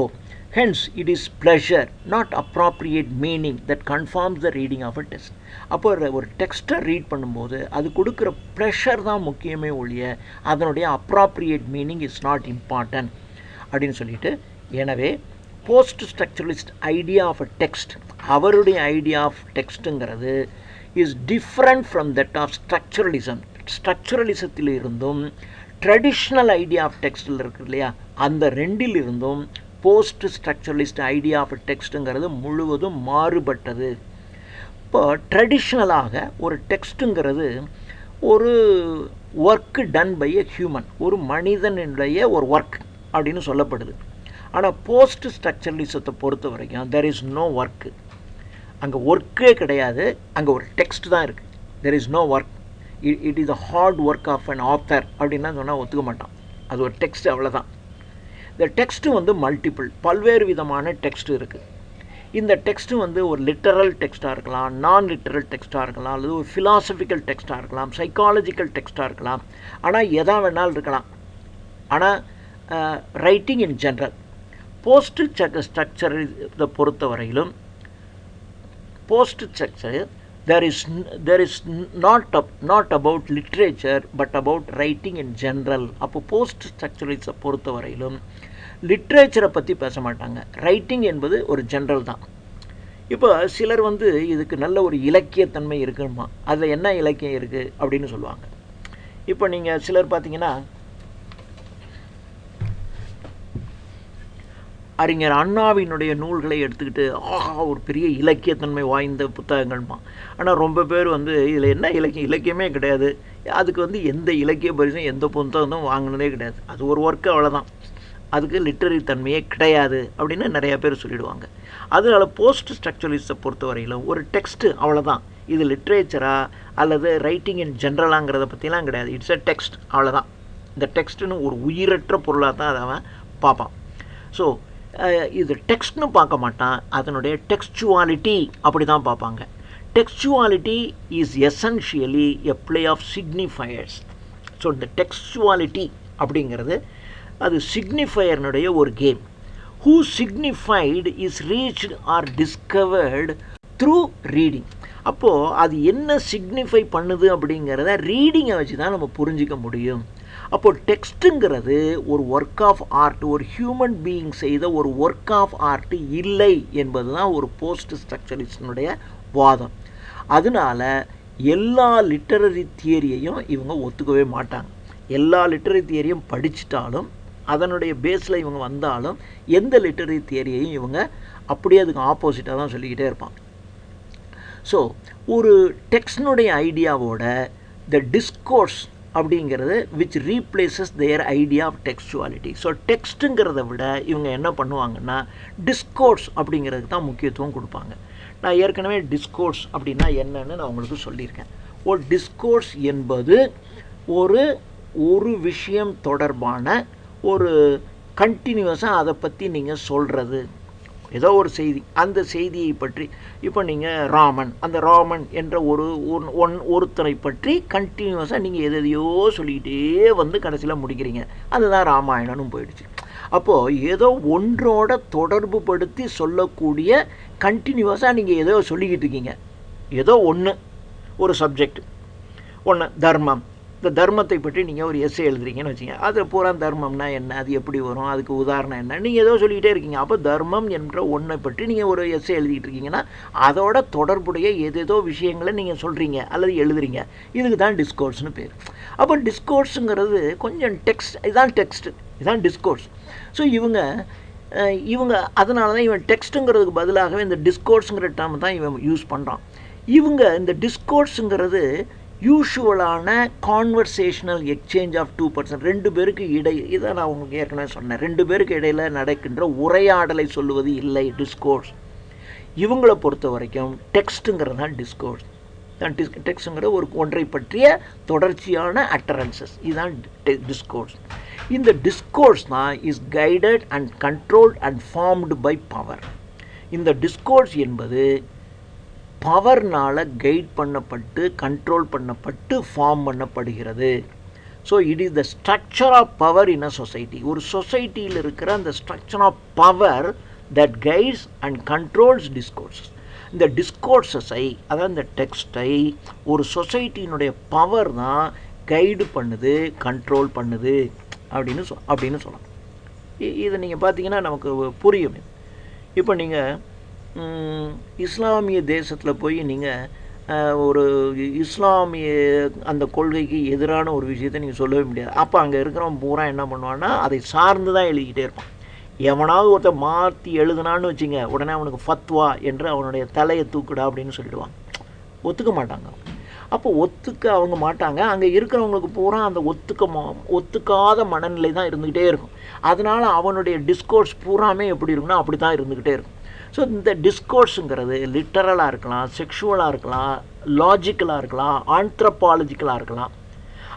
hence it is pleasure, not appropriate meaning that confirms the reading of a text. அப்போ ஒரு டெக்ஸ்ட்டை ரீட் பண்ணும்போது அது கொடுக்குற ப்ளஷர் தான் முக்கியமே ஒழிய அதனுடைய appropriate meaning is not important அப்படின்னு சொல்லிட்டு, எனவே post structuralist idea of a text, அவருடைய ஐடியா ஆஃப் டெக்ஸ்ட்டுங்கிறது is different from that of structuralism. ஸ்ட்ரக்சரலிசத்தில் இருந்தும் ட்ரெடிஷ்னல் ஐடியா ஆஃப் டெக்ஸ்டில் இருக்குது இல்லையா, அந்த ரெண்டில் இருந்தும் போஸ்ட் ஸ்ட்ரக்சரலிஸ்ட் ஐடியா ஆஃப் டெக்ஸ்ட்டுங்கிறது முழுவதும் மாறுபட்டது. இப்போ ட்ரெடிஷ்னலாக ஒரு டெக்ஸ்ட்டுங்கிறது ஒரு work done by a human, ஒரு மனிதனுடைய ஒரு ஒர்க் அப்படின்னு சொல்லப்படுது. ஆனால் போஸ்ட் ஸ்ட்ரக்சரலிசத்தை பொறுத்த வரைக்கும் தெர் இஸ் நோ ஒர்க்கு, அங்கே ஒர்க்கே கிடையாது, அங்கே ஒரு டெக்ஸ்ட் தான் இருக்குது. There is no work, it is a hard work of an author அப்படின்னா சொன்னால் ஒத்துக்க மாட்டான், அது ஒரு டெக்ஸ்ட், அவ்வளோதான். இந்த டெக்ஸ்ட்டு வந்து மல்டிபிள், பல்வேறு விதமான டெக்ஸ்ட் இருக்குது. இந்த டெக்ஸ்ட்டு வந்து ஒரு லிட்டரல் டெக்ஸ்ட்டாக இருக்கலாம், நான் லிட்டரல் டெக்ஸ்ட்டாக இருக்கலாம், அல்லது ஒரு ஃபிலாசபிக்கல் டெக்ஸ்ட்டாக இருக்கலாம், சைக்காலஜிக்கல் டெக்ஸ்ட்டாக இருக்கலாம், ஆனால் எதா வேணாலும் இருக்கலாம். ஆனால் writing in general post structure இதை பொறுத்த வரையிலும் post structure there is not about literature but about writing in general. அப்போ போஸ்ட் ஸ்ட்ரக்சரலிசத்தை பொறுத்த வரையிலும் லிட்ரேச்சரை பற்றி பேச மாட்டாங்க, ரைட்டிங் என்பது ஒரு ஜென்ரல் தான். இப்போ சிலர் வந்து இதுக்கு நல்ல ஒரு இலக்கியத்தன்மை இருக்குமா, அதில் என்ன இலக்கியம் இருக்குது அப்படின்னு சொல்லுவாங்க. இப்போ நீங்கள் சிலர் பார்த்தீங்கன்னா அறிஞர் அண்ணாவினுடைய நூல்களை எடுத்துக்கிட்டு ஒரு பெரிய இலக்கியத்தன்மை வாய்ந்த புத்தகங்கள்மா. ஆனால் ரொம்ப பேர் வந்து இதில் என்ன இலக்கியமே கிடையாது, அதுக்கு வந்து எந்த இலக்கிய பரிசும் எந்த புத்தகமும் வாங்கினதே கிடையாது, அது ஒரு ஒர்க்கு, அவ்வளோதான், அதுக்கு லிட்டரரி தன்மையே கிடையாது அப்படின்னு நிறையா பேர் சொல்லிடுவாங்க. அதனால் போஸ்ட் ஸ்ட்ரக்சரலிஸ்ட்டை பொறுத்த வரையிலும் ஒரு டெக்ஸ்ட்டு அவ்வளோதான், இது லிட்ரேச்சரா அல்லது ரைட்டிங் இன் ஜென்ரலாங்கிறத பற்றிலாம் கிடையாது, இட்ஸ் அ டெக்ஸ்ட், அவ்வளோதான். இந்த டெக்ஸ்ட்டுன்னு ஒரு உயிரற்ற பொருளாக தான் அதை அவன் பார்ப்பான். ஸோ இது டெக்ஸ்ட்னு பார்க்க மாட்டான், அதனுடைய டெக்ஸ்டுவாலிட்டி அப்படி தான் பார்ப்பாங்க. Textuality is essentially a play of signifiers. So இந்த டெக்ஸ்டுவாலிட்டி அப்படிங்கிறது அது சிக்னிஃபயர்னுடைய ஒரு game. Who signified is reached or discovered through reading. அப்போது அது என்ன சிக்னிஃபை பண்ணுது அப்படிங்கிறத ரீடிங்கை வச்சு தான் நம்ம புரிஞ்சிக்க முடியும். அப்போது டெக்ஸ்ட்டுங்கிறது ஒரு ஒர்க் ஆஃப் ஆர்ட், ஒரு ஹியூமன் பீயிங் செய்த ஒரு ஒர்க் ஆஃப் ஆர்ட் இல்லை என்பது தான் ஒரு போஸ்ட் ஸ்ட்ரக்சரிஸ்டினுடைய வாதம். அதனால எல்லா லிட்டரரி தியரியையும் இவங்க ஒத்துக்கவே மாட்டாங்க. எல்லா லிட்டரரி தியரியும் படிச்சிட்டாலும் அதனுடைய பேஸில் இவங்க வந்தாலும் எந்த லிட்டரரி தியரியையும் இவங்க அப்படியே அதுக்கு ஆப்போசிட்டாக தான் சொல்லிக்கிட்டே இருப்பாங்க. ஸோ ஒரு டெக்ஸ்டினுடைய ஐடியாவோட த டிஸ்கோர்ஸ் அப்படிங்கிறது which replaces their idea of textuality. So டெக்ஸ்ட்டுங்கிறத விட இவங்க என்ன பண்ணுவாங்கன்னா டிஸ்கோர்ஸ் அப்படிங்கிறதுக்கு தான் முக்கியத்துவம் கொடுப்பாங்க. நான் ஏற்கனவே டிஸ்கோர்ஸ் அப்படின்னா என்னன்னு நான் உங்களுக்கு சொல்லியிருக்கேன். ஒரு டிஸ்கோர்ஸ் என்பது ஒரு விஷயம் தொடர்பான ஒரு கண்டினியூஸாக அதை பற்றி நீங்கள் சொல்கிறது. ஏதோ ஒரு செய்தி, அந்த செய்தியை பற்றி இப்போ நீங்கள் ராமன், அந்த ராமன் என்ற ஒருத்தரை பற்றி கண்டினியூஸாக நீங்கள் எதையோ சொல்லிக்கிட்டே வந்து கடைசியில் முடிக்கிறீங்க. அதுதான் ராமாயணம்னு போயிடுச்சு. அப்போது ஏதோ ஒன்றோட தொடர்பு படுத்தி சொல்லக்கூடிய கண்டினியூஸாக நீங்கள் ஏதோ சொல்லிக்கிட்டு இருக்கீங்க. ஏதோ ஒரு சப்ஜெக்ட் தர்மம். இந்த தர்மத்தை பற்றி நீங்கள் ஒரு எஸ்ஸே எழுதுறீங்கன்னு வச்சுங்க. அது பூரா தர்மம்னா என்ன, அது எப்படி வரும், அதுக்கு உதாரணம் என்ன, நீங்கள் ஏதோ சொல்லிக்கிட்டே இருக்கீங்க. அப்போ தர்மம் என்ற ஒன்றை பற்றி நீங்கள் ஒரு எஸ்ஸே எழுதிட்டு இருக்கீங்கன்னா அதோட தொடர்புடைய ஏதேதோ விஷயங்களை நீங்கள் சொல்கிறீங்க அல்லது எழுதுறீங்க. இதுக்கு தான் டிஸ்கோர்ஸ்னு பேர். அப்போ டிஸ்கோர்ஸுங்கிறது கொஞ்சம் இதுதான் டிஸ்கோர்ஸ். ஸோ இவங்க அதனால தான் இவன் டெக்ஸ்ட்டுங்கிறதுக்கு பதிலாகவே இந்த டிஸ்கோர்ஸுங்கிற டேர்ம் தான் இவன் யூஸ் பண்ணுறான். இவங்க இந்த டிஸ்கோர்ஸுங்கிறது யூஷுவலான கான்வர்சேஷனல் எக்ஸ்சேஞ்ச் ஆஃப் 2%, 2 பேருக்கு இதை நான் உங்களுக்கு ஏற்கனவே சொன்னேன். 2 பேருக்கு இடையில் நடக்கின்ற உரையாடலை சொல்லுவது இல்லை டிஸ்கோர்ஸ். இவங்களை பொறுத்த வரைக்கும் டெக்ஸ்ட்டுங்கிறது தான் டிஸ்கோர்ஸ். டெக்ஸ்ட்டுங்கிற ஒன்றை பற்றிய தொடர்ச்சியான அட்டரன்சஸ், இதுதான் டிஸ்கோர்ஸ். இந்த டிஸ்கோர்ஸ் தான் is guided and controlled and formed by power. இந்த டிஸ்கோர்ஸ் என்பது பவர்னால் கைட் பண்ணப்பட்டு கண்ட்ரோல் பண்ணப்பட்டு ஃபார்ம் பண்ணப்படுகிறது. So it is the structure of power in a society. ஒரு சொசைட்டியில் இருக்கிற அந்த structure of power that guides and controls discourses. இந்த டிஸ்கோர்ஸஸை, அதாவது இந்த டெக்ஸ்டை ஒரு சொசைட்டியினுடைய பவர் தான் கைடு பண்ணுது, கண்ட்ரோல் பண்ணுது அப்படின்னு சொல்லலாம். இதை நீங்கள் பார்த்தீங்கன்னா நமக்கு புரியும். இப்போ நீங்கள் இஸ்லாமிய தேசத்தில் போய் நீங்கள் ஒரு இஸ்லாமிய அந்த கொள்கைக்கு எதிரான ஒரு விஷயத்தை நீங்கள் சொல்லவே முடியாது. அப்போ அங்கே இருக்கிறவன் பூரா என்ன பண்ணுவான்னா அதை சார்ந்து தான் எழுதிக்கிட்டே இருப்பான். எவனாவது ஒருத்தர் மாற்றி எழுதுனான்னு வச்சுங்க, உடனே அவனுக்கு ஃபத்வா என்று அவனுடைய தலையை தூக்குடா அப்படின்னு சொல்லிடுவான். ஒத்துக்க மாட்டாங்க. அப்போ ஒத்துக்க அவங்க மாட்டாங்க. அங்கே இருக்கிறவங்களுக்கு பூரா அந்த ஒத்துக்காத மனநிலை தான் இருந்துக்கிட்டே இருக்கும். அதனால் அவனுடைய டிஸ்கோர்ஸ் பூராமே எப்படி இருக்குன்னா அப்படி தான் இருந்துக்கிட்டே இருக்கும். ஸோ இந்த டிஸ்கோர்ஸுங்கிறது லிட்டரலாக இருக்கலாம், செக்ஷுவலாக இருக்கலாம், லாஜிக்கலாக இருக்கலாம், ஆந்த்ரோபாலஜிக்கலாக இருக்கலாம்,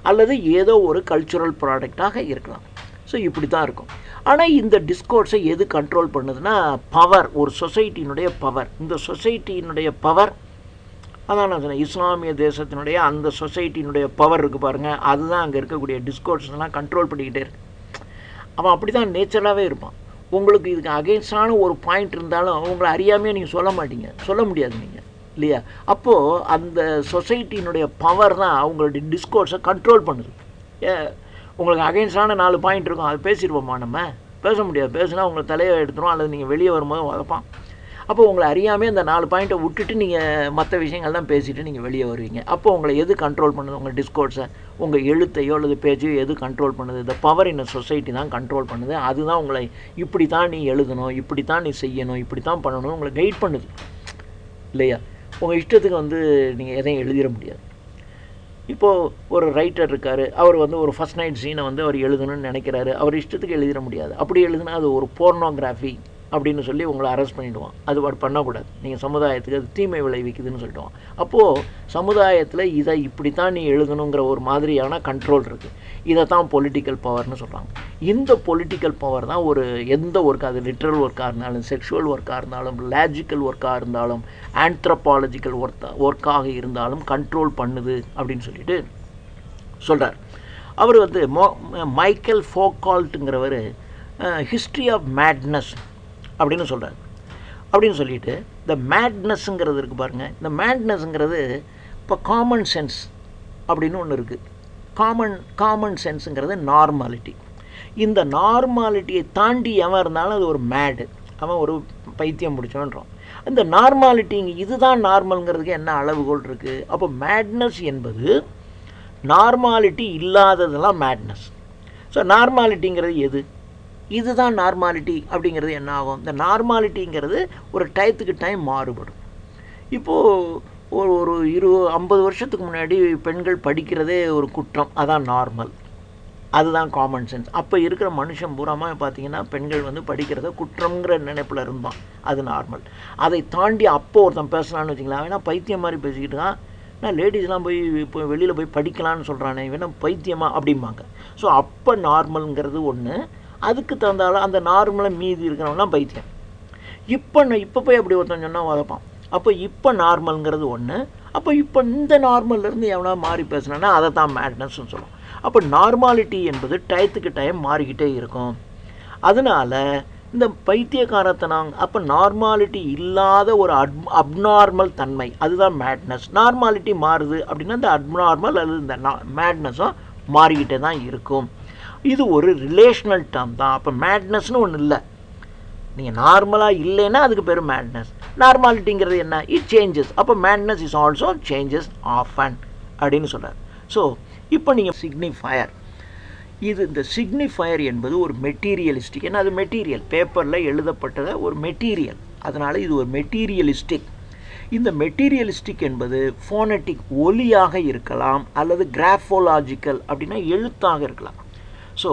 அல்லது ஏதோ ஒரு கல்ச்சுரல் ப்ராடக்டாக இருக்கலாம். ஸோ இப்படி தான் இருக்கும். ஆனால் இந்த டிஸ்கோர்ஸை எது கண்ட்ரோல் பண்ணுதுன்னா பவர், ஒரு சொசைட்டியினுடைய பவர். இந்த சொசைட்டியினுடைய பவர், அதான் நான் சொன்னேன், இஸ்லாமிய தேசத்தினுடைய அந்த சொசைட்டியினுடைய பவர் இருக்குது பாருங்கள், அதுதான் அங்கே இருக்கக்கூடிய டிஸ்கோர்ஸ்லாம் கண்ட்ரோல் பண்ணிக்கிட்டே இருக்கு. அவன் அப்படி தான் நேச்சராகவே இருப்பான். உங்களுக்கு இதுக்கு அகெயின்ஸ்டான ஒரு பாயிண்ட் இருந்தாலும் உங்களை அறியாமையே நீங்கள் சொல்ல முடியாது நீங்கள், இல்லையா? அப்போது அந்த சொசைட்டியினுடைய பவர் தான் அவங்களுடைய டிஸ்கோர்ஸை கண்ட்ரோல் பண்ணுது. உங்களுக்கு அகெயின்ஸ்டான 4 பாயிண்ட் இருக்கும், அது பேசிடுவோமா? நம்ம பேச முடியாது. பேசினா உங்களை தலையை எடுத்துரும், அல்லது நீங்கள் வெளியே வரும்போது வளர்ப்பான். அப்போ உங்களை அறியாமல் அந்த 4 பாயிண்ட்டை விட்டுட்டு நீங்கள் மற்ற விஷயங்கள் தான் பேசிவிட்டு நீங்கள் வெளியே வருவீங்க. அப்போ உங்களை எது கண்ட்ரோல் பண்ணுது? உங்கள் டிஸ்கோர்ஸை, உங்கள் எழுத்தையோ அல்லது பேச்சையோ எது கண்ட்ரோல் பண்ணுது? இந்த பவர் இன் சொசைட்டி தான் கண்ட்ரோல் பண்ணுது. அதுதான் உங்களை இப்படி தான் நீ எழுதணும், இப்படி தான் நீ செய்யணும், இப்படி தான் பண்ணணும் உங்களை கைட் பண்ணுது, இல்லையா? உங்கள் இஷ்டத்துக்கு நீங்கள் எதையும் எழுதிட முடியாது. இப்போது ஒரு ரைட்டர் இருக்கார், அவர் ஒரு ஃபஸ்ட் நைட் சீனை அவர் எழுதணும்னு நினைக்கிறாரு. அவர் இஷ்டத்துக்கு எழுதிட முடியாது. அப்படி எழுதுனா அது ஒரு போர்னோகிராஃபி அப்படின்னு சொல்லி உங்களை அரெஸ்ட் பண்ணிவிடுவான். அது பண்ணக்கூடாது, நீங்கள் சமுதாயத்துக்கு அது தீமை விளைவிக்குதுன்னு சொல்லிடுவான். அப்போது சமுதாயத்தில் இதை இப்படி தான் நீ எழுதணுங்கிற ஒரு மாதிரியான கண்ட்ரோல் இருக்குது. இதை தான் பொலிட்டிக்கல் பவர்னு சொல்கிறாங்க. இந்த பொலிட்டிக்கல் பவர் தான் எந்த ஒர்க்காக, அது லிட்ரல் ஒர்க்காக இருந்தாலும், செக்ஷுவல் ஒர்க்காக இருந்தாலும், லாஜிக்கல் ஒர்க்காக இருந்தாலும், ஆந்த்ரோபாலஜிக்கல் ஒர்க்காக இருந்தாலும் கண்ட்ரோல் பண்ணுது அப்படின்னு சொல்லிட்டு சொல்கிறார். அவர் மைக்கேல் ஃபோக்கால்ட்டுங்கிறவர் ஹிஸ்ட்ரி ஆஃப் மேட்னஸ் அப்படின்னு சொல்கிறார். அப்படின்னு சொல்லிட்டு இந்த மேட்னஸ்ங்கிறது இருக்குது பாருங்கள். இந்த மேட்னஸ்ங்கிறது இப்போ காமன் சென்ஸ் அப்படின்னு ஒன்று இருக்குது. காமன் சென்ஸுங்கிறது நார்மாலிட்டி. இந்த நார்மாலிட்டியை தாண்டி எவன் இருந்தாலும் அது ஒரு மேடு, அவன் ஒரு பைத்தியம் பிடிச்சோன்றான். இந்த நார்மாலிட்டி, இதுதான் நார்மலுங்கிறதுக்கு என்ன அளவுகோல் இருக்குது? அப்போ மேட்னஸ் என்பது நார்மாலிட்டி இல்லாததெல்லாம் மேட்னஸ். ஸோ நார்மாலிட்டிங்கிறது எது? இதுதான் நார்மாலிட்டி அப்படிங்கிறது என்ன ஆகும்? இந்த நார்மாலிட்டிங்கிறது ஒரு டயத்துக்கு டைம் மாறுபடும். இப்போது ஒரு 50 வருஷத்துக்கு முன்னாடி பெண்கள் படிக்கிறதே ஒரு குற்றம், அதான் நார்மல், அதுதான் காமன் சென்ஸ். அப்போ இருக்கிற மனுஷன் பூராமல் பார்த்தீங்கன்னா பெண்கள் வந்து படிக்கிறத குற்றங்கிற நினைப்பில் இருந்தான், அது நார்மல். அதை தாண்டி அப்போ ஒருத்தன் பேசலான்னு வச்சுக்கலாம், வேணா பைத்தியம் மாதிரி பேசிக்கிட்டு தான், நான் லேடிஸ்லாம் போய் இப்போ வெளியில் போய் படிக்கலான்னு சொல்கிறானே வேணா பைத்தியமா அப்படிம்பாங்க. ஸோ அப்போ நார்மலுங்கிறது ஒன்று, அதுக்கு தந்தாலும் அந்த நார்மலை மீதி இருக்கிறவங்களாம் பைத்தியம். இப்போ போய் அப்படி ஒருத்தன் சொன்னால் வளர்ப்பான். அப்போ இப்போ நார்மலுங்கிறது ஒன்று, அப்போ இப்போ இந்த நார்மல்லேருந்து எவனா மாறி பேசுனான்னா அதை தான் மேட்னஸ்ன்னு சொல்லுவோம். அப்போ நார்மாலிட்டி என்பது டயத்துக்கு டைம் மாறிக்கிட்டே இருக்கும். அதனால் இந்த பைத்தியக்காரத்தனம், அப்போ நார்மாலிட்டி இல்லாத ஒரு அப்நார்மல் தன்மை, அதுதான் மேட்னஸ். நார்மாலிட்டி மாறுது அப்படின்னா இந்த அப்நார்மல் அல்லது இந்த மேட்னஸும் மாறிக்கிட்டே தான் இருக்கும். இது ஒரு ரிலேஷ்னல் டேர்ம் தான். அப்போ மேட்னஸ்னு ஒன்று இல்லை, நீங்கள் நார்மலாக இல்லைன்னா அதுக்கு பேர் மேட்னஸ். நார்மாலிட்டிங்கிறது என்ன? It changes. அப்போ madness is also changes often அப்படின்னு சொல்கிறார். ஸோ இப்போ நீங்கள் சிக்னிஃபயர், இந்த சிக்னிஃபயர் என்பது ஒரு மெட்டீரியலிஸ்டிக், ஏன்னா அது மெட்டீரியல், பேப்பரில் எழுதப்பட்டத ஒரு மெட்டீரியல், அதனால் இது ஒரு மெட்டீரியலிஸ்டிக். இந்த மெட்டீரியலிஸ்டிக் என்பது ஃபோனட்டிக், ஒலியாக இருக்கலாம், அல்லது கிராஃபோலாஜிக்கல் அப்படின்னா எழுத்தாக இருக்கலாம். ஸோ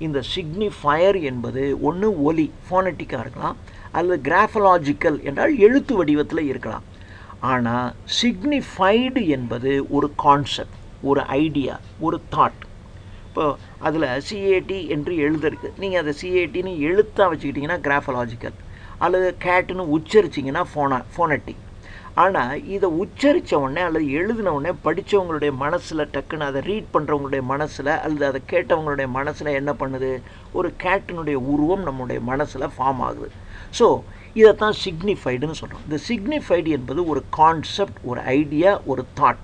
இந்த சிக்னிஃபயர் என்பது ஒன்று ஒலி ஃபோனட்டிக்காக இருக்கலாம், அல்லது கிராஃபலாஜிக்கல் என்றால் எழுத்து வடிவத்தில் இருக்கலாம். ஆனால் சிக்னிஃபைடு என்பது ஒரு கான்செப்ட், ஒரு ஐடியா, ஒரு தாட். இப்போ அதில் சிஏடி என்று எழுதிருக்கு, நீங்கள் அதை சிஏடின்னு எழுத்தாக வச்சுக்கிட்டிங்கன்னா கிராஃபலாஜிக்கல், அல்லது கேட்டுன்னு உச்சரிச்சிங்கன்னா ஃபோனட்டிக். ஆனால் இதை உச்சரித்த உடனே அல்லது எழுதின உடனே படித்தவங்களுடைய மனசில் டக்குன்னு அதை ரீட் பண்ணுறவங்களுடைய மனசில் அல்லது அதை கேட்டவங்களுடைய மனசில் என்ன பண்ணுது? ஒரு கேட்டினுடைய உருவம் நம்முடைய மனசில் ஃபார்ம் ஆகுது. ஸோ இதைத்தான் சிக்னிஃபைடுன்னு சொல்கிறோம். இந்த சிக்னிஃபைடு என்பது ஒரு கான்செப்ட், ஒரு ஐடியா, ஒரு தாட்.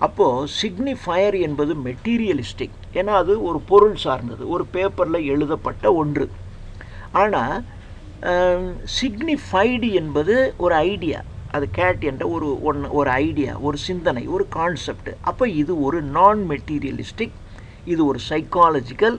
அப்போது சிக்னிஃபயர் என்பது மெட்டீரியலிஸ்டிக், ஏன்னா அது ஒரு பொருள் சார்ந்தது, ஒரு பேப்பரில் எழுதப்பட்ட ஒன்று. ஆனால் சிக்னிஃபைடு என்பது ஒரு ஐடியா, அது கேட் என்ற ஒரு ஐடியா, ஒரு சிந்தனை, ஒரு கான்செப்ட். அப்போ இது ஒரு நான் மெட்டீரியலிஸ்டிக், இது ஒரு சைக்காலஜிக்கல்,